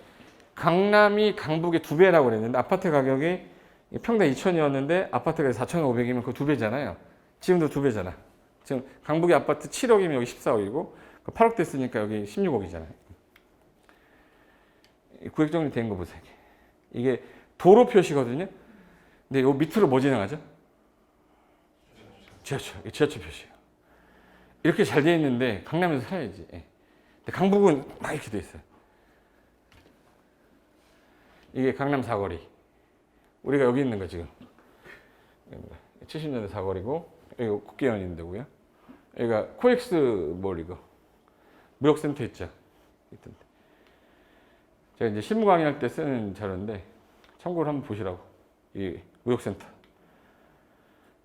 강남이 강북의 2배라고 그랬는데 아파트 가격이 평당 2천이었는데 아파트가 4,500이면 그 2배잖아요. 지금도 2배잖아. 지금 강북의 아파트 7억이면 여기 14억이고 8억 됐으니까 여기 16억이잖아요. 구획 정리 된 거 보세요. 이게 도로 표시거든요. 근데 요 밑으로 뭐 지나가죠? 지하철. 지하철 표시예요. 이렇게 잘 돼 있는데 강남에서 살아야지. 예. 근데 강북은 막 이렇게 돼 있어요. 이게 강남 사거리. 우리가 여기 있는 거 지금. 70년대 사거리고 여기 국계원 있는 데고요. 여기가 코엑스 몰 이거 무역센터 있죠. 제가 이제 실무 강의할 때 쓰는 자료인데 참고로 한번 보시라고. 이 무역센터.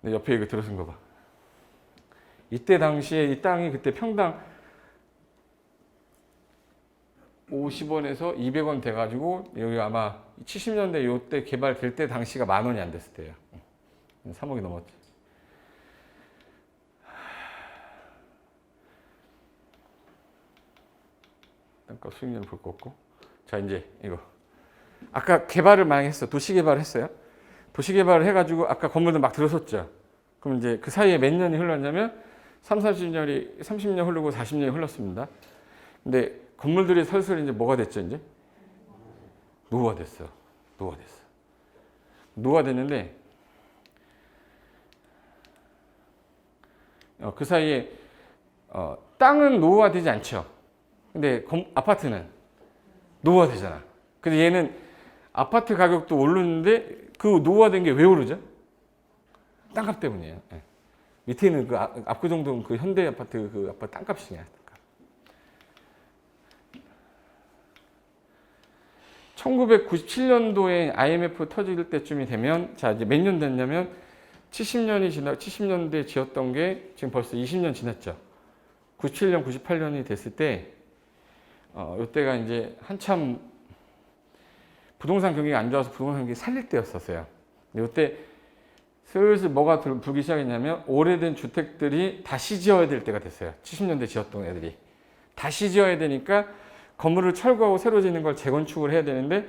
근데 옆에 이거 들어선 거 봐. 이때 당시에 이 땅이 그때 평당 50원에서 200원 돼가지고 여기 아마 70년대 요때 개발될 때 당시가 10,000원이 안 됐을 때예요. 3억이 넘었지. 땅값 수익률을 볼 거 없고. 자, 이제 이거. 아까 개발을 많이 했어. 도시 개발을 했어요. 도시 개발을 해가지고 아까 건물들 막 들어섰죠. 그럼 이제 그 사이에 몇 년이 흘렀냐면 30년 흐르고 40년이 흘렀습니다. 근데 건물들이 슬슬 이제 뭐가 됐죠, 이제? 노후화됐어. 노후화됐는데 그 사이에 땅은 노후화되지 않죠. 근데 아파트는 노후화되잖아. 근데 얘는 아파트 가격도 오르는데 그 노후화된 게 왜 오르죠? 땅값 때문이에요. 네. 밑에 있는 그 압구정동 그 현대 아파트 그 아파트 땅값이냐. 1997년도에 IMF 터질 때쯤이 되면 자 이제 몇 년 됐냐면 70년대 지었던 게 지금 벌써 20년 지났죠. 97년, 98년이 됐을 때 이때가 이제 한참 부동산 경기가 안 좋아서 부동산 경기 살릴 때였었어요. 근데 이때 슬슬 뭐가 불기 시작했냐면 오래된 주택들이 다시 지어야 될 때가 됐어요. 70년대 지었던 애들이. 다시 지어야 되니까 건물을 철거하고 새로 짓는 걸 재건축을 해야 되는데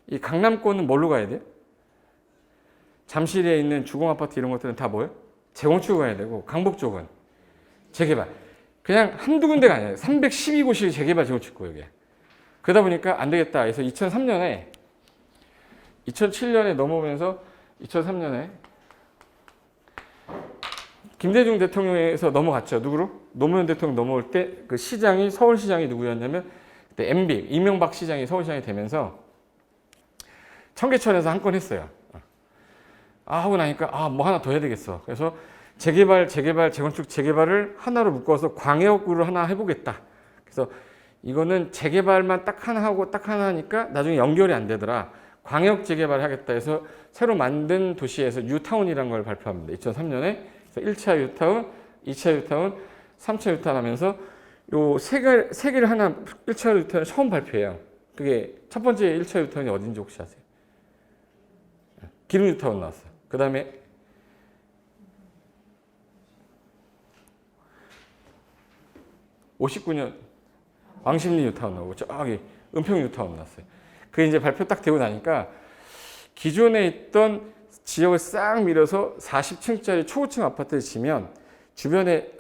이 강남권은 뭘로 가야 돼요? 잠실에 있는 주공아파트 이런 것들은 다 뭐예요? 재건축을 해야 되고 강북 쪽은 재개발. 그냥 한두 군데가 아니에요. 312곳이 재개발 재건축구역이에요. 그러다 보니까 안 되겠다 해서 2007년에 넘어오면서 2003년에 김대중 대통령에서 넘어갔죠. 누구로? 노무현 대통령 넘어올 때 그 시장이 서울시장이 누구였냐면 그때 MB 이명박 시장이 서울시장이 되면서 청계천에서 한 건 했어요. 하고 나니까 뭐 하나 더 해야 되겠어. 그래서 재건축, 재개발을 하나로 묶어서 광역으로 하나 해보겠다. 그래서 이거는 재개발만 딱 하나 하고 딱 하나 하니까 나중에 연결이 안 되더라. 광역 재개발 하겠다 해서 새로 만든 도시에서 뉴타운이라는 걸 발표합니다. 2003년에. 그래서 1차 뉴타운, 2차 뉴타운, 3차 뉴타운 하면서 요 세 개를 하나 1차 뉴타운을 처음 발표해요. 그게 첫 번째 1차 뉴타운이 어딘지 혹시 아세요? 기름 뉴타운 나왔어요. 그 다음에 (59년) 왕십리 뉴타운 나오고 저기 은평 뉴타운 나왔어요. 그게 이제 발표 딱 되고 나니까 기존에 있던 지역을 싹 밀어서 40층짜리 초고층 아파트를 지면 주변에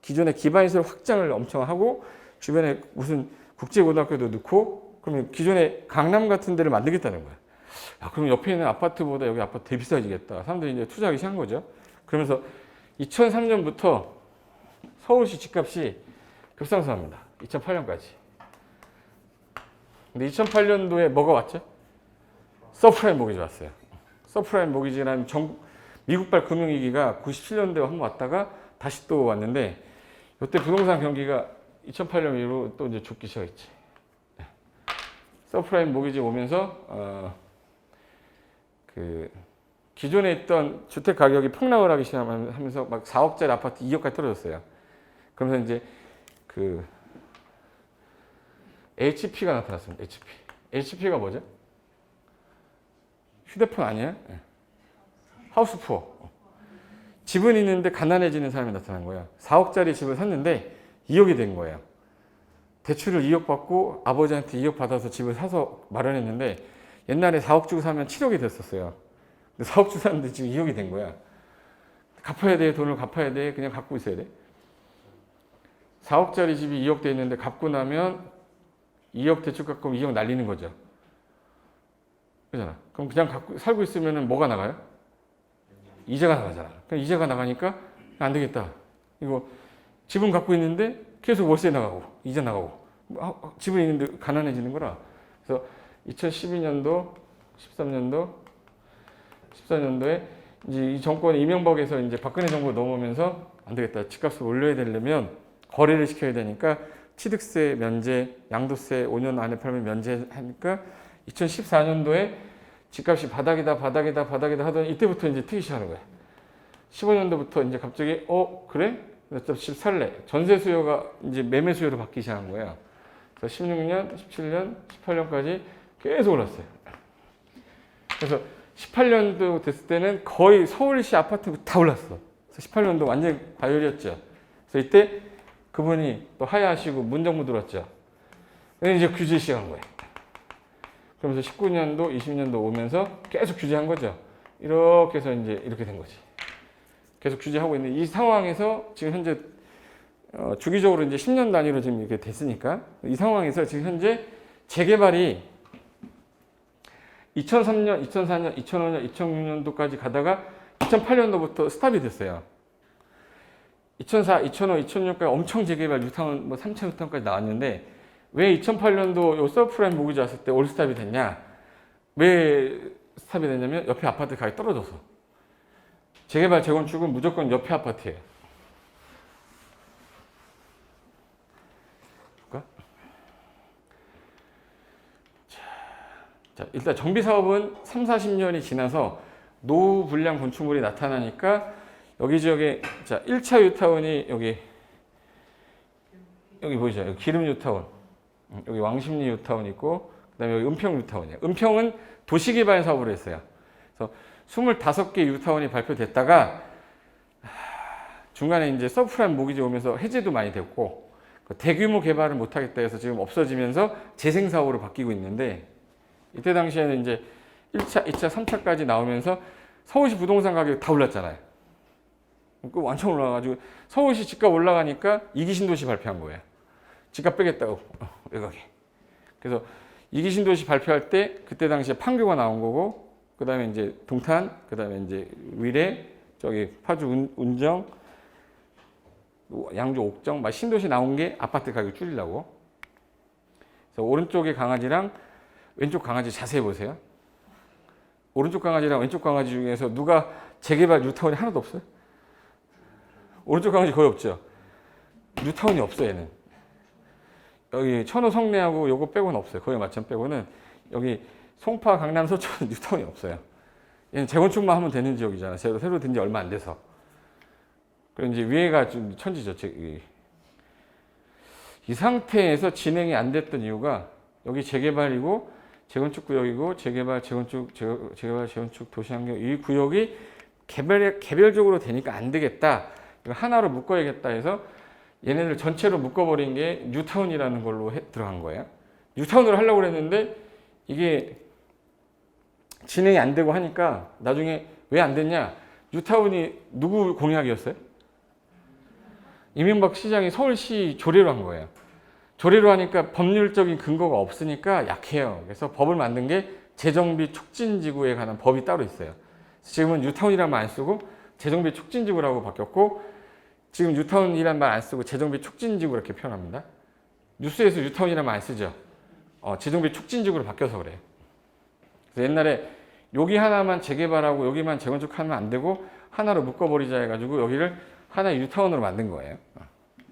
기존의 기반시설 확장을 엄청 하고 주변에 무슨 국제고등학교도 넣고 그러면 기존에 강남 같은 데를 만들겠다는 거야. 그럼 옆에 있는 아파트보다 여기 아파트 되게 비싸지겠다. 사람들이 이제 투자하기 시작한 거죠. 그러면서 2003년부터 서울시 집값이 급상승합니다. 2008년까지. 근데 2008년도에 뭐가 왔죠? 서프라임 모기지 왔어요. 서프라임 모기지라는 미국발 금융위기가 97년도에 한번 왔다가 다시 또 왔는데 이때 부동산 경기가 2008년 이후로 또 이제 죽기 시작했지. 서프라임 모기지 오면서 그 기존에 있던 주택 가격이 폭락을 하기 시작하면서 막 4억짜리 아파트 2억까지 떨어졌어요. 그러면서 이제 그 HP가 나타났습니다. HP가 뭐죠? 휴대폰 아니에요? 하우스푸어. 집은 있는데 가난해지는 사람이 나타난 거예요. 4억짜리 집을 샀는데 2억이 된 거예요. 대출을 2억 받고 아버지한테 2억 받아서 집을 사서 마련했는데 옛날에 4억 주고 사면 7억이 됐었어요. 근데 4억 주고 샀는데 지금 2억이 된 거야. 갚아야 돼. 돈을 갚아야 돼. 그냥 갖고 있어야 돼. 4억짜리 집이 2억 돼 있는데 갚고 나면 2억 대출 갚고 2억 날리는 거죠. 그잖아. 그럼 그냥 갖고 살고 있으면은 뭐가 나가요? 이자가 나가잖아. 그럼 이자가 나가니까 안 되겠다. 이거 집은 갖고 있는데 계속 월세 나가고 이자 나가고 집은 있는데 가난해지는 거라. 그래서 2012년도, 13년도, 14년도에 이제 이 정권이 이명박에서 이제 박근혜 정부 넘어오면서 안 되겠다. 집값을 올려야 되려면 거래를 시켜야 되니까 취득세 면제, 양도세 5년 안에 팔면 면제하니까 2014년도에 집값이 바닥이다 하더니 이때부터 이제 트기 시작하는 거야. 15년도부터 이제 갑자기 그래? 나 집 살래. 전세 수요가 이제 매매 수요로 바뀌기 시작한 거예요. 그래서 16년, 17년, 18년까지 계속 올랐어요. 그래서 18년도 됐을 때는 거의 서울시 아파트 다 올랐어. 그래서 18년도 완전 과열이었죠. 그래서 이때 그분이 또 하야하시고 문정부 들어왔죠. 이제 규제 시작한 거예요. 그러면서 19년도, 20년도 오면서 계속 규제한 거죠. 이렇게 해서 이제 이렇게 된 거지. 계속 규제하고 있는 이 상황에서 지금 현재 주기적으로 이제 10년 단위로 지금 이렇게 됐으니까 이 상황에서 지금 현재 재개발이 2003년, 2004년, 2005년, 2006년도까지 가다가 2008년도부터 스탑이 됐어요. 2004, 2005, 2006까지 엄청 재개발 뉴타운 뭐 3차 뉴타운까지 나왔는데 왜 2008년도 요 서브프라임 모기지 왔을 때 올스탑이 됐냐? 왜 스탑이 됐냐면 옆에 아파트 가격이 떨어져서. 재개발, 재건축은 무조건 옆에 아파트예요. 자, 일단 정비사업은 3, 40년이 지나서 노후 불량 건축물이 나타나니까 여기 지역에 자 1차 뉴타운이 여기 보이죠? 여기 기름 뉴타운, 여기 왕십리 뉴타운 있고 그다음에 여기 은평 뉴타운이에요. 은평은 도시개발 사업을 했어요. 그래서 25개 뉴타운이 발표됐다가 중간에 이제 서브프라임 모기지 오면서 해제도 많이 됐고 대규모 개발을 못하겠다 해서 지금 없어지면서 재생사업으로 바뀌고 있는데 이때 당시에는 이제 1차, 2차, 3차까지 나오면서 서울시 부동산 가격이 다 올랐잖아요. 그 완전 올라가가지고 서울시 집값 올라가니까 2기 신도시 발표한 거예요. 집값 빼겠다고 외곽에. 그래서 2기 신도시 발표할 때 그때 당시에 판교가 나온 거고 그 다음에 이제 동탄, 그 다음에 이제 위례, 저기 파주 운정, 양주 옥정, 막 신도시 나온 게 아파트 가격 줄이려고. 그래서 오른쪽에 강아지랑 왼쪽 강아지 자세히 보세요. 오른쪽 강아지랑 왼쪽 강아지 중에서 누가 재개발 뉴타운이 하나도 없어요? 오른쪽 강아지 거의 없죠. 뉴타운이 없어 얘는. 여기 천호 성내하고 요거 빼고는 없어요. 거의 맞점 빼고는 여기 송파, 강남, 서초 뉴타운이 없어요. 얘는 재건축만 하면 되는 지역이잖아. 새로 된 지 얼마 안 돼서. 그리고 이제 위에가 좀 천지죠. 이 상태에서 진행이 안 됐던 이유가 여기 재개발이고 재건축 구역이고 재개발, 재건축 도시환경 이 구역이 개별적으로 되니까 안 되겠다. 이거 하나로 묶어야겠다 해서 얘네들 전체로 묶어버린 게 뉴타운이라는 걸로 들어간 거예요. 뉴타운으로 하려고 했는데 이게 진행이 안 되고 하니까 나중에 왜 안 됐냐? 뉴타운이 누구 공약이었어요? 이명박 시장이 서울시 조례로 한 거예요. 조례로 하니까 법률적인 근거가 없으니까 약해요. 그래서 법을 만든 게 재정비 촉진지구에 관한 법이 따로 있어요. 지금은 뉴타운이라는 말 안 쓰고 재정비 촉진지구라고 바뀌었고 지금 뉴타운이라는 말 안 쓰고 재정비 촉진지구 이렇게 표현합니다. 뉴스에서 뉴타운이라는 말 안 쓰죠. 재정비 촉진지구로 바뀌어서 그래요. 그래서 옛날에 여기 하나만 재개발하고 여기만 재건축하면 안 되고 하나로 묶어버리자 해가지고 여기를 하나의 뉴타운으로 만든 거예요.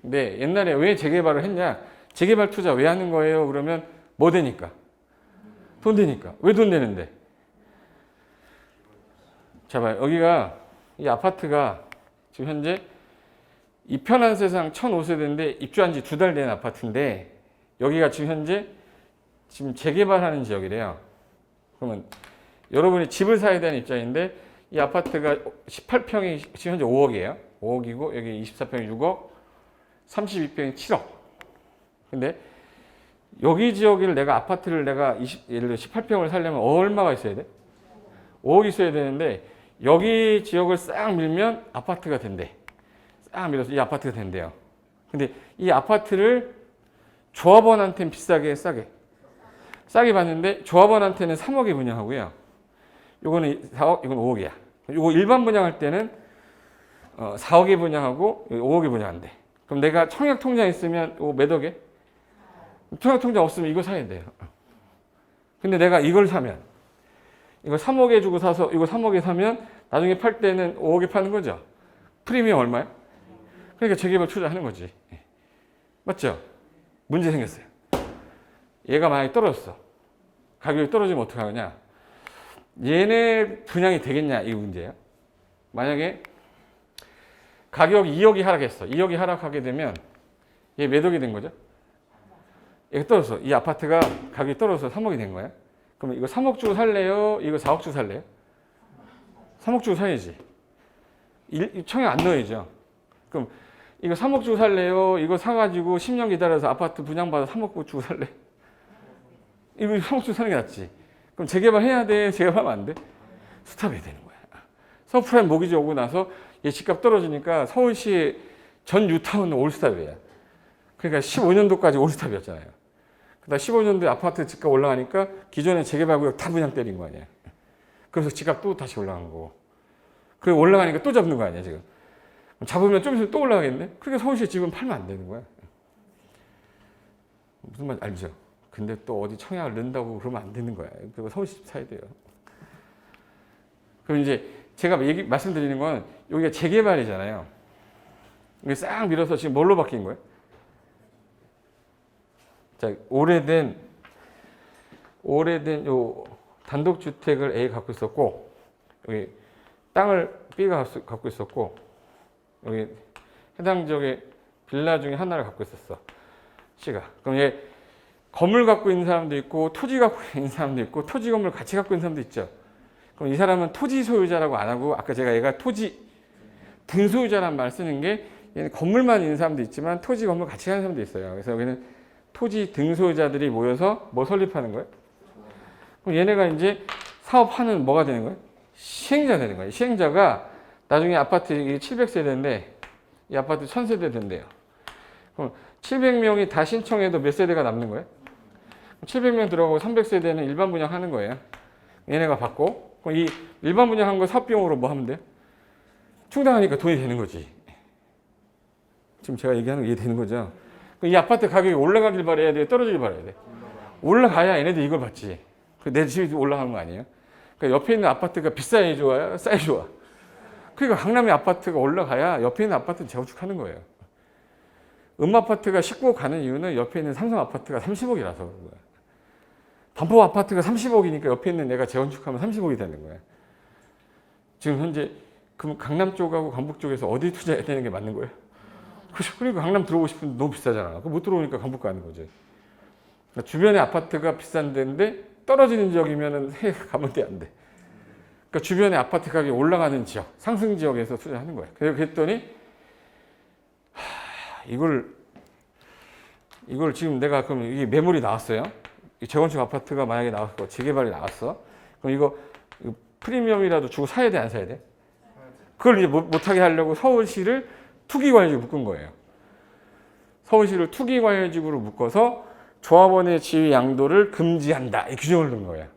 근데 옛날에 왜 재개발을 했냐? 재개발 투자 왜 하는 거예요? 그러면 뭐 되니까? 돈 되니까. 왜 돈 되는데? 자, 봐요. 여기가 이 아파트가 지금 현재 이 편한 세상 1005세대인데 입주한 지 2달 된 아파트인데 여기가 지금 현재 지금 재개발하는 지역이래요. 그러면 여러분이 집을 사야 되는 입장인데 이 아파트가 18평이 지금 현재 5억이에요. 5억이고 여기 24평이 6억, 32평이 7억. 근데 여기 지역을 내가 아파트를 내가 예를 들어 18평을 살려면 얼마가 있어야 돼? 5억 있어야 되는데 여기 지역을 싹 밀면 아파트가 된대. 싹 밀어서 이 아파트가 된대요. 근데 이 아파트를 조합원한테는 비싸게 싸게 싸게 받는데 조합원한테는 3억에 분양하고요. 요거는 4억, 이건 5억이야. 요거 일반 분양할 때는 4억에 분양하고 5억에 분양한대. 그럼 내가 청약 통장 있으면 요거 몇 억에? 청약 통장 없으면 이거 사야 돼요. 근데 내가 이걸 사면 이거 3억에 주고 사서 이거 3억에 사면 나중에 팔 때는 5억에 파는 거죠. 프리미엄 얼마야? 그러니까 재개발 투자하는 거지. 맞죠? 문제 생겼어요. 얘가 만약에 떨어졌어. 가격이 떨어지면 어떻게 하느냐? 얘네 분양이 되겠냐? 이 문제예요. 만약에 가격이 2억이 하락했어. 2억이 하락하게 되면 얘 몇 억이 된 거죠? 얘가 떨어졌어. 이 아파트가 가격이 떨어져서 3억이 된 거야. 그럼 이거 3억 주고 살래요? 이거 4억 주고 살래요? 3억 주고 사야지. 청약 안 넣어야죠. 그럼 이거 3억 주고 살래요? 이거 사가지고 10년 기다려서 아파트 분양받아 3억 주고 살래? 이거 3억 주고 사는 게 낫지. 그럼 재개발 해야 돼? 재개발하면 안 돼? 스탑해야 되는 거야. 서프라임 모기지 오고 나서 얘 집값 떨어지니까 서울시 전 뉴타운은 올스탑이야. 그러니까 15년도까지 올스탑이었잖아요. 그다음 15년도에 아파트 집값 올라가니까 기존의 재개발구역 다 분양 때린 거 아니야. 그래서 집값 또 다시 올라간 거고. 그래 올라가니까 또 잡는 거 아니야 지금. 잡으면 좀 있으면 또 올라가겠네. 그러니까 서울시 집은 팔면 안 되는 거야. 무슨 말 알죠? 근데 또 어디 청약을 넣는다고 그러면 안 되는 거야. 그리고 서울시 집 사야 돼요. 그럼 이제 제가 말씀드리는 건 여기가 재개발이잖아요. 이게 싹 밀어서 지금 뭘로 바뀐 거예요? 자, 오래된 요 단독주택을 A가 갖고 있었고, 여기 땅을 B가 갖고 있었고, 여기 해당 지역의 빌라 중에 하나를 갖고 있었어. C가. 그럼 얘 건물 갖고 있는 사람도 있고, 토지 갖고 있는 사람도 있고, 토지 건물 같이 갖고 있는 사람도 있죠. 그럼 이 사람은 토지 소유자라고 안 하고, 아까 제가 얘가 토지 등소유자라는 말을 쓰는 게, 얘는 건물만 있는 사람도 있지만, 토지 건물 같이 가는 사람도 있어요. 그래서 여기는 토지 등소유자들이 모여서 뭐 설립하는 거예요? 그럼 얘네가 이제 사업하는 뭐가 되는 거예요? 시행자 되는 거예요. 시행자가 나중에 아파트 700세대인데 이 아파트 1000세대 된대요. 그럼 700명이 다 신청해도 몇 세대가 남는 거예요? 700명 들어가고 300세대는 일반 분양하는 거예요. 얘네가 받고 그럼 이 일반 분양한 거 사업비용으로 뭐 하면 돼요? 충당하니까 돈이 되는 거지. 지금 제가 얘기하는 거 이해되는 거죠? 이 아파트 가격이 올라가길 바라야 돼? 떨어지길 바라야 돼? 올라가야 얘네들 이걸 받지. 내 집이 올라가는 거 아니에요? 그러니까 옆에 있는 아파트가 비싸야 좋아요? 싸야 좋아? 그러니까 강남의 아파트가 올라가야 옆에 있는 아파트는 재건축하는 거예요. 아파트가 19억 가는 이유는 옆에 있는 삼성 아파트가 30억이라서 그런 거야. 반포 아파트가 30억이니까 옆에 있는 내가 재건축하면 30억이 되는 거야. 지금 현재 그럼 강남 쪽하고 강북 쪽에서 어디 투자해야 되는 게 맞는 거예요? 그러니까 강남 들어오고 싶은데 너무 비싸잖아. 못 들어오니까 강북 가는 거지. 그러니까 주변에 아파트가 비싼 데인데 떨어지는 지역이면 가면 안 돼. 그러니까 주변에 아파트 가격이 올라가는 지역, 상승 지역에서 투자하는 거야. 그랬더니 이걸 지금 내가 그럼 이게 매물이 나왔어요. 재건축 아파트가 만약에 나왔고 재개발이 나왔어. 그럼 이거 프리미엄이라도 주고 사야 돼, 안 사야 돼? 그걸 이제 못하게 하려고 서울시를 투기과열지구 묶은 거예요. 서울시를 투기과열지구로 묶어서 조합원의 지위 양도를 금지한다. 이 규정을 넣은 거예요.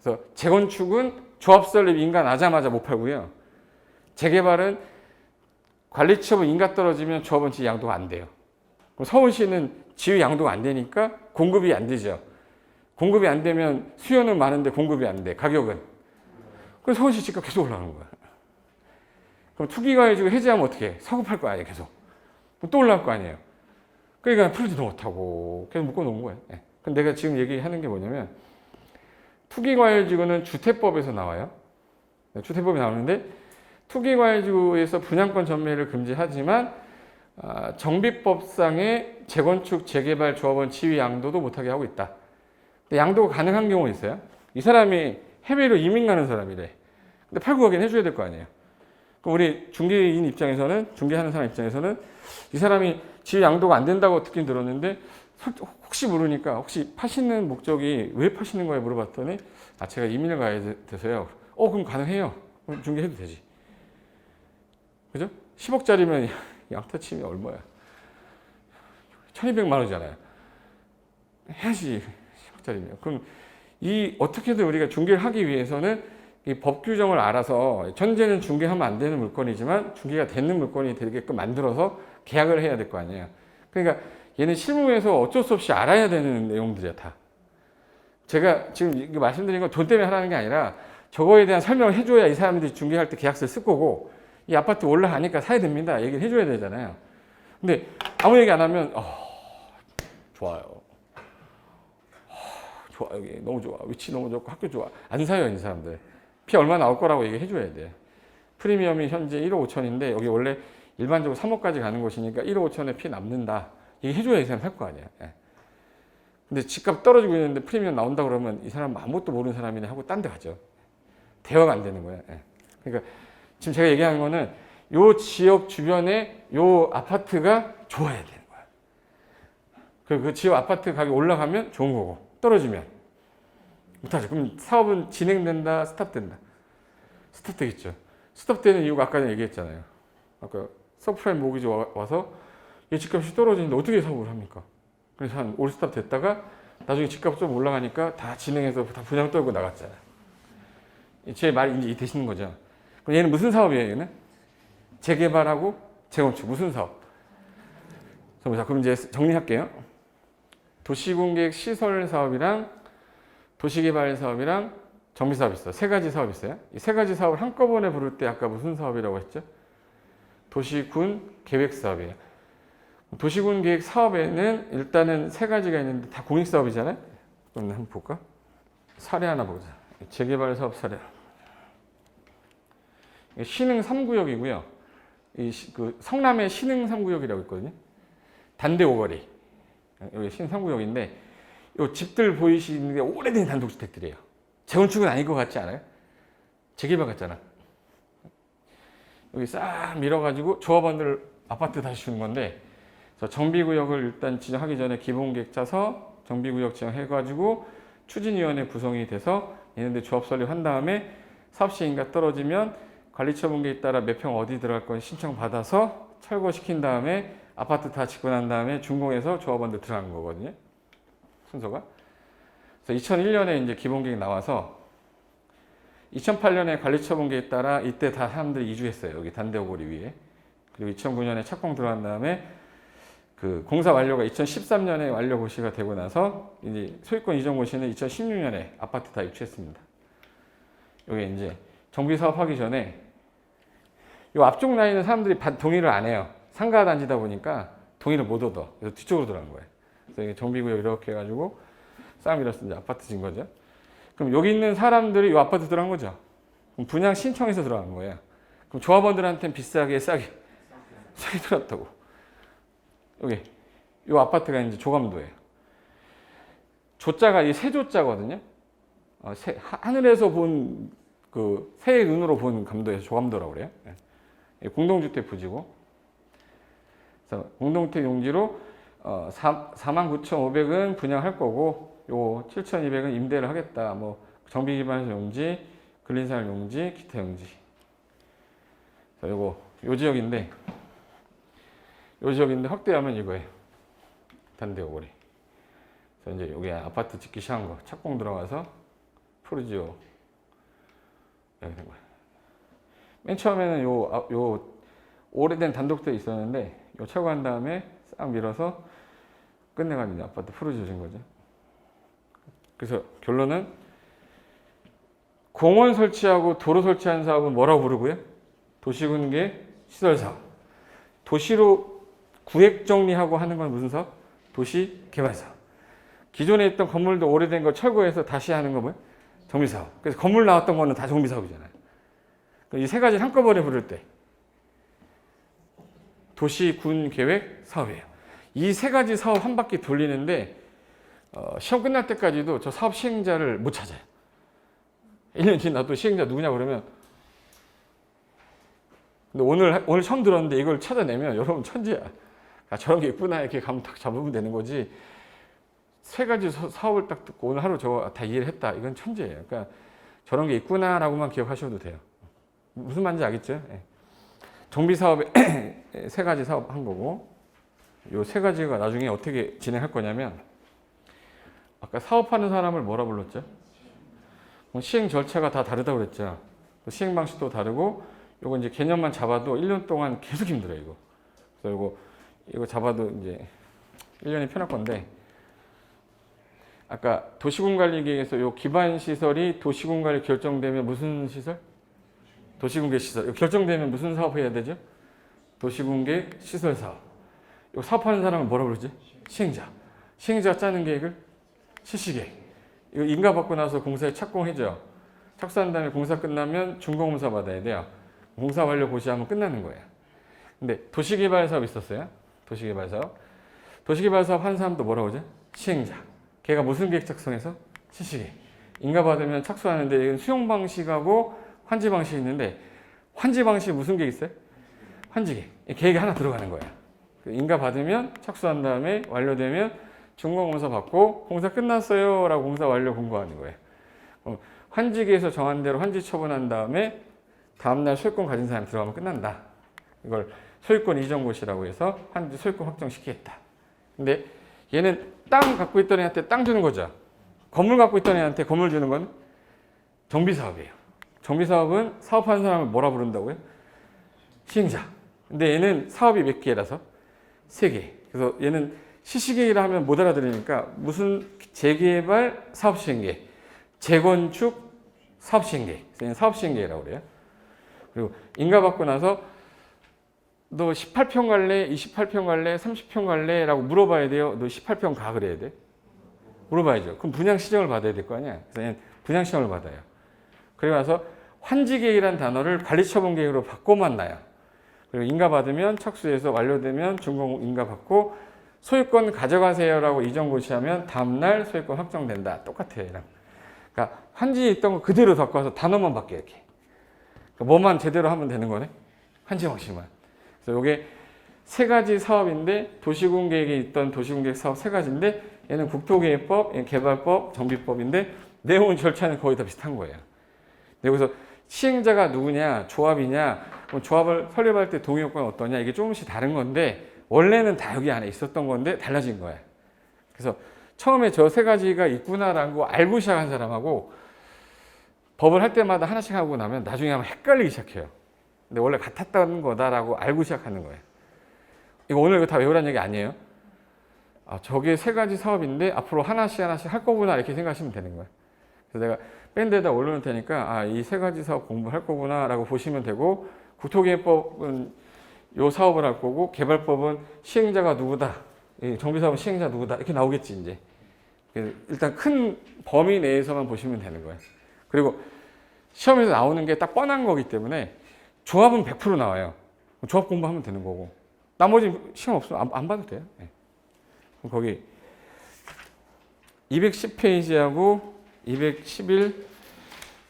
그래서 재건축은 조합 설립 인가 나자마자 못 팔고요. 재개발은 관리처분 인가 떨어지면 조합원 지위 양도가 안 돼요. 그럼 서울시는 지위 양도가 안 되니까 공급이 안 되죠. 공급이 안 되면 수요는 많은데 공급이 안 돼. 가격은. 그래서 서울시 집값 계속 올라가는 거야. 그럼 투기과열지구 해제하면 어떻게 해? 사고팔 거 아니에요, 계속. 또 올라갈 거 아니에요. 그러니까 풀지도 못하고 계속 묶어놓은 거예요. 네. 근데 내가 지금 얘기하는 게 뭐냐면 투기과열지구는 주택법에서 나와요. 주택법이 나오는데 투기과열지구에서 분양권 전매를 금지하지만 정비법상의 재건축, 재개발 조합원 지위 양도도 못하게 하고 있다. 근데 양도가 가능한 경우가 있어요. 이 사람이 해외로 이민 가는 사람이래. 근데 팔고 가긴 해줘야 될 거 아니에요. 그럼 우리 중개인 입장에서는, 중개하는 사람 입장에서는 이 사람이 지위 양도가 안 된다고 듣긴 들었는데 혹시 모르니까 혹시 파시는 목적이 왜 파시는 거예요? 물어봤더니 제가 이민을 가야 돼서요. 그럼 가능해요. 그럼 중개해도 되지. 그죠? 10억짜리면 양타 치면 얼마야? 1200만 원이잖아요. 해야지. 20억짜리면. 그럼 이 어떻게든 우리가 중개를 하기 위해서는 이 법 규정을 알아서 전제는 중개하면 안 되는 물건이지만 중개가 되는 물건이 되게끔 만들어서 계약을 해야 될 거 아니에요. 그러니까 얘는 실무에서 어쩔 수 없이 알아야 되는 내용들이야 다. 제가 지금 이거 말씀드린 건 돈 때문에 하라는 게 아니라 저거에 대한 설명을 해줘야 이 사람들이 중개할 때 계약서를 쓸 거고 이 아파트 올라가니까 사야 됩니다. 얘기를 해줘야 되잖아요. 근데 아무 얘기 안 하면 좋아요. 좋아 여기 너무 좋아. 위치 너무 좋고 학교 좋아. 안 사요 이 사람들. 피 얼마 나올 거라고 얘기해줘야 돼. 프리미엄이 현재 1억 5천인데 여기 원래 일반적으로 3억까지 가는 곳이니까 1억 5천에 피 남는다. 얘기해줘야 이 사람 살 거 아니야. 예. 근데 집값 떨어지고 있는데 프리미엄 나온다 그러면 이 사람 아무것도 모르는 사람이네 하고 딴 데 가죠. 대화가 안 되는 거야. 예. 그러니까 지금 제가 얘기하는 거는 요 지역 주변에 요 아파트가 좋아야 되는 거야. 그 지역 아파트 가격이 올라가면 좋은 거고 떨어지면 못하죠. 그럼 사업은 진행된다, 스탑된다. 스탑되겠죠. 스탑되는 이유가 아까 전에 얘기했잖아요. 아까 서프라임 모기지 와서 이 집값이 떨어지는데 어떻게 사업을 합니까? 그래서 한 올 스탑 됐다가 나중에 집값 좀 올라가니까 다 진행해서 다 분양 떨고 나갔잖아요. 제 말이 이제 되시는 거죠. 그럼 얘는 무슨 사업이에요, 얘는? 재개발하고 재건축. 무슨 사업? 자, 그럼 이제 정리할게요. 도시공계획 시설 사업이랑 도시개발 사업이랑 정비사업이 있어요. 세 가지 사업이 있어요. 이 세 가지 사업을 한꺼번에 부를 때 아까 무슨 사업이라고 했죠? 도시군 계획 사업이에요. 도시군 계획 사업에는 일단은 세 가지가 있는데 다 공익 사업이잖아요. 그럼 한번 볼까? 사례 하나 보자. 재개발 사업 사례. 신흥 3구역이고요. 그 성남의 신흥 3구역이라고 있거든요. 단대 오거리. 여기 신흥 3구역인데 이 집들 보이시는 게 오래된 단독주택들이에요. 재건축은 아닌 것 같지 않아요? 재개발 같잖아. 여기 싹 밀어가지고 조합원들 아파트 다시 주는 건데 정비구역을 일단 지정하기 전에 기본계획 짜서 정비구역 지정해가지고 추진위원회 구성이 돼서 얘네들 조합 설립한 다음에 사업시행가 떨어지면 관리처분계에 따라 몇 평 어디 들어갈 건 신청받아서 철거시킨 다음에 아파트 다 짓고 난 다음에 준공해서 조합원들 들어간 거거든요. 순서가. 그래서 2001년에 이제 기본계획 나와서 2008년에 관리처분계에 따라 이때 다 사람들이 이주했어요. 여기 단대오거리 위에. 그리고 2009년에 착공 들어간 다음에 그 공사 완료가 2013년에 완료 고시가 되고 나서 이제 소유권 이전 고시는 2016년에 아파트 다 입주했습니다. 여기 이제 정비 사업 하기 전에 이 앞쪽 라인은 사람들이 동의를 안 해요. 상가 단지다 보니까 동의를 못 얻어. 그래서 뒤쪽으로 들어간 거예요. 그래서 정비구역 이렇게 해가지고 싹 밀어서 이제 아파트 진 거죠. 그럼 여기 있는 사람들이 이 아파트 들어간 거죠. 그럼 분양 신청해서 들어간 거예요. 그럼 조합원들한테는 비싸게 싸게 들어갔다고. 여기 이 아파트가 이제 조감도예요. 조자가 이 세조자거든요. 하늘에서 본 그 새의 눈으로 본 감도에서 조감도라고 그래요. 공동주택 부지고. 그래서 공동주택 용지로 49,500은 분양할 거고 요 7,200은 임대를 하겠다. 뭐 정비기반시 용지, 근린생활 용지, 기타 용지. 그래서 요 지역인데 확대하면 이거예요. 단대오거리. 그래서 이제 여기 아파트 짓기 시작한 거 착공 들어가서 푸르지오 이렇게 된 거예요. 맨 처음에는 요 오래된 단독주택 있었는데 요 철거한 다음에 싹 밀어서 끝내가지고 아파트 푸르지오진 거죠. 그래서 결론은 공원 설치하고 도로 설치하는 사업은 뭐라고 부르고요? 도시군계 시설사업. 도시로 구획 정리하고 하는 건 무슨 사업? 도시개발사업. 기존에 있던 건물도 오래된 거 철거해서 다시 하는 거 뭐예요? 정비사업. 그래서 건물 나왔던 거는 다 정비사업이잖아요. 이 세 가지를 한꺼번에 부를 때 도시군계획 사업이에요. 이 세 가지 사업 한 바퀴 돌리는데 시험 끝날 때까지도 저 사업 시행자를 못 찾아요. 1년 지나도 시행자 누구냐 그러면 근데 오늘 처음 들었는데 이걸 찾아내면 여러분 천재야. 아, 저런 게 있구나 이렇게 가면 딱 잡으면 되는 거지. 세 가지 사업을 딱 듣고 오늘 하루 저거 다 이해를 했다. 이건 천재예요. 그러니까 저런 게 있구나라고만 기억하셔도 돼요. 무슨 말인지 알겠죠? 예. 정비 사업에 세 가지 사업 한 거고 요 세 가지가 나중에 어떻게 진행할 거냐면 아까 사업하는 사람을 뭐라 불렀죠? 시행 절차가 다 다르다고 그랬죠. 시행 방식도 다르고 요거 이제 개념만 잡아도 1년 동안 계속 힘들어요, 이거. 그래서 이거 잡아도 이제 1년이 편할 건데 아까 도시군관리계획에서 요 기반 시설이 도시군관리 결정되면 무슨 시설? 도시군계획 시설. 결정되면 무슨 사업 해야 되죠? 도시군계획 시설 사업. 요 사업하는 사람은 뭐라 그러지? 시행자. 시행자가 짜는 계획을 실시계획. 이거 인가 받고 나서 공사에 착공해줘. 착수한 다음에 공사 끝나면 준공검사 받아야 돼요. 공사 완료 고시하면 끝나는 거예요. 근데 도시개발 사업 있었어요. 도시개발 사업. 도시개발 사업 한 사람도 뭐라고 하죠? 시행자. 걔가 무슨 계획 작성해서? 실시계획. 인가 받으면 착수하는데 이건 수용 방식하고 환지 방식이 있는데 환지 방식이 무슨 계획 있어요? 환지계획. 계획이 하나 들어가는 거예요. 인가 받으면 착수한 다음에 완료되면 준공검사 받고 공사 끝났어요 라고 공사 완료 공고하는 거예요. 환지기에서 정한 대로 환지 처분한 다음에 다음날 소유권 가진 사람이 들어가면 끝난다. 이걸 소유권 이전고시라고 해서 환지 소유권 확정시키겠다. 근데 얘는 땅 갖고 있던 애한테 땅 주는 거죠. 건물 갖고 있던 애한테 건물 주는 건 정비사업이에요. 정비사업은 사업하는 사람을 뭐라 부른다고요? 시행자. 근데 얘는 사업이 몇 개라서 3개. 그래서 얘는 시시계획이라 하면 못 알아들으니까 무슨 재개발 사업시행계획, 재건축 사업시행계획, 사업시행계획이라고 그래요. 그리고 인가 받고 나서 너 18평 갈래, 28평 갈래, 30평 갈래? 라고 물어봐야 돼요. 너 18평 가 그래야 돼? 물어봐야죠. 그럼 분양시정을 받아야 될 거 아니야. 그래서 얘는 분양시정을 받아요. 그리고 나서 환지계획이라는 단어를 관리처분계획으로 바꿔만 놔요. 그리고 인가 받으면 착수해서 완료되면 준공 인가 받고 소유권 가져가세요라고 이전 고시하면 다음날 소유권 확정된다. 똑같아요. 그러니까 환지에 있던 거 그대로 바꿔서 단어만 바뀌어 이렇게. 그러니까 뭐만 제대로 하면 되는 거네. 환지 방식만. 그래서 이게 3가지 사업인데 도시군 계획에 있던 도시군 계획 사업 3가지인데 얘는 국토계획법, 얘는 개발법, 정비법인데 내용은 절차는 거의 다 비슷한 거예요. 여기서 시행자가 누구냐, 조합이냐, 조합을 설립할 때 동의 요건이 어떠냐 이게 조금씩 다른 건데 원래는 다 여기 안에 있었던 건데 달라진 거예요. 그래서 처음에 저 3가지가 있구나라는 거 알고 시작한 사람하고 법을 할 때마다 하나씩 하고 나면 나중에 하면 헷갈리기 시작해요. 근데 원래 같았다는 거다라고 알고 시작하는 거예요. 이거 오늘 이거 다 외우라는 얘기 아니에요. 아, 저게 3가지 사업인데 앞으로 하나씩 할 거구나 이렇게 생각하시면 되는 거예요. 그래서 내가 밴드에다 올려놓을 테니까 아, 이 3가지 사업 공부할 거구나 라고 보시면 되고 국토계획법은 요 사업을 할 거고 개발법은 시행자가 누구다. 정비사업은 시행자 누구다. 이렇게 나오겠지 이제. 일단 큰 범위 내에서만 보시면 되는 거예요. 그리고 시험에서 나오는 게 딱 뻔한 거기 때문에 조합은 100% 나와요. 조합 공부하면 되는 거고 나머지 시험 없으면 안 봐도 돼요. 네. 그럼 거기 210페이지하고 211,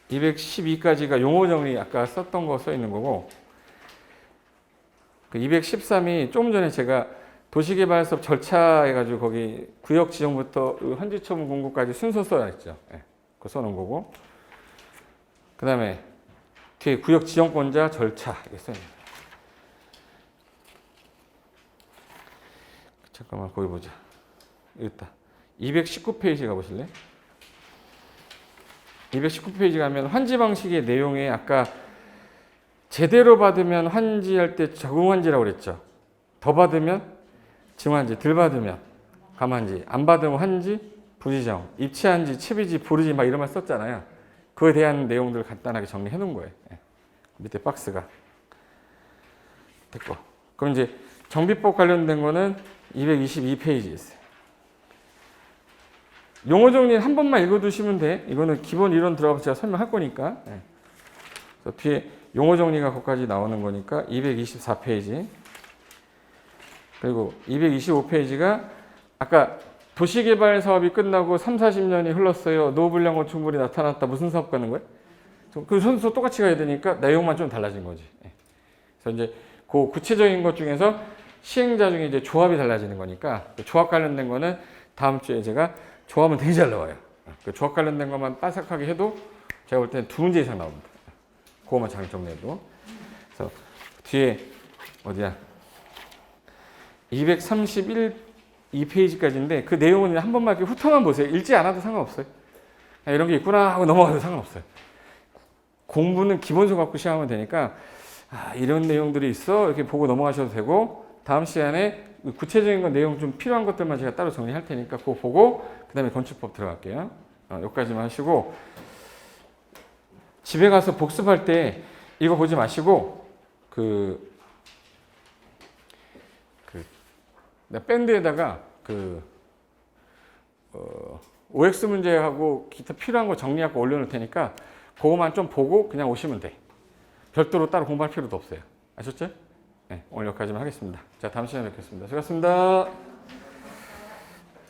212까지가 용어 정리 아까 썼던 거 써 있는 거고 그 213이 조금 전에 제가 도시개발사업 절차 해가지고 거기 구역 지정부터 환지처분 공고까지 순서 써야겠죠. 네, 그거 써놓은 거고 그 다음에 뒤에 구역 지정권자 절차 이렇게 써있는 거예요. 잠깐만 거기 보자. 여기 있다. 219페이지 가보실래요? 219페이지 가면 환지 방식의 내용에 아까 제대로 받으면 환지할 때 적응환지라고 그랬죠. 더 받으면 증환지, 덜 받으면 감환지, 안 받으면 환지, 부지정, 입체환지, 채비지, 보르지 막 이런 말 썼잖아요. 그에 대한 내용들을 간단하게 정리해 놓은 거예요. 밑에 박스가. 됐고. 그럼 이제 정비법 관련된 거는 222페이지 있어요. 용어 정리는 한 번만 읽어두시면 돼. 이거는 기본 이론 들어가서 제가 설명할 거니까. 그래서 뒤에 용어 정리가 거기까지 나오는 거니까 224페이지. 그리고 225페이지가 아까 도시개발 사업이 끝나고 3, 40년이 흘렀어요. 노후불량 건축물이 나타났다. 무슨 사업 가는 거예요? 그 순서 똑같이 가야 되니까 내용만 좀 달라진 거지. 그래서 이제 그 구체적인 것 중에서 시행자 중에 이제 조합이 달라지는 거니까 조합 관련된 거는 다음 주에 제가 조합은 되게 잘 나와요. 그 조합 관련된 것만 빠삭하게 해도 제가 볼 때는 2문제 이상 나옵니다. 그거만 잘 정리해도. 그래서 뒤에 어디야? 231 2페이지까지인데 그 내용은 한 번만 이렇게 훑어만 보세요. 읽지 않아도 상관없어요. 이런 게 있구나 하고 넘어가도 상관없어요. 공부는 기본서 갖고 시작하면 되니까 이런 내용들이 있어 이렇게 보고 넘어가셔도 되고 다음 시간에 구체적인 건 내용 좀 필요한 것들만 제가 따로 정리할 테니까 그거 보고 그 다음에 건축법 들어갈게요. 여기까지만 하시고 집에 가서 복습할 때 이거 보지 마시고 밴드에다가 OX 문제하고 기타 필요한 거 정리하고 올려놓을 테니까 그거만 좀 보고 그냥 오시면 돼. 별도로 따로 공부할 필요도 없어요. 아셨죠? 네, 오늘 여기까지만 하겠습니다. 자, 다음 시간에 뵙겠습니다. 수고하셨습니다.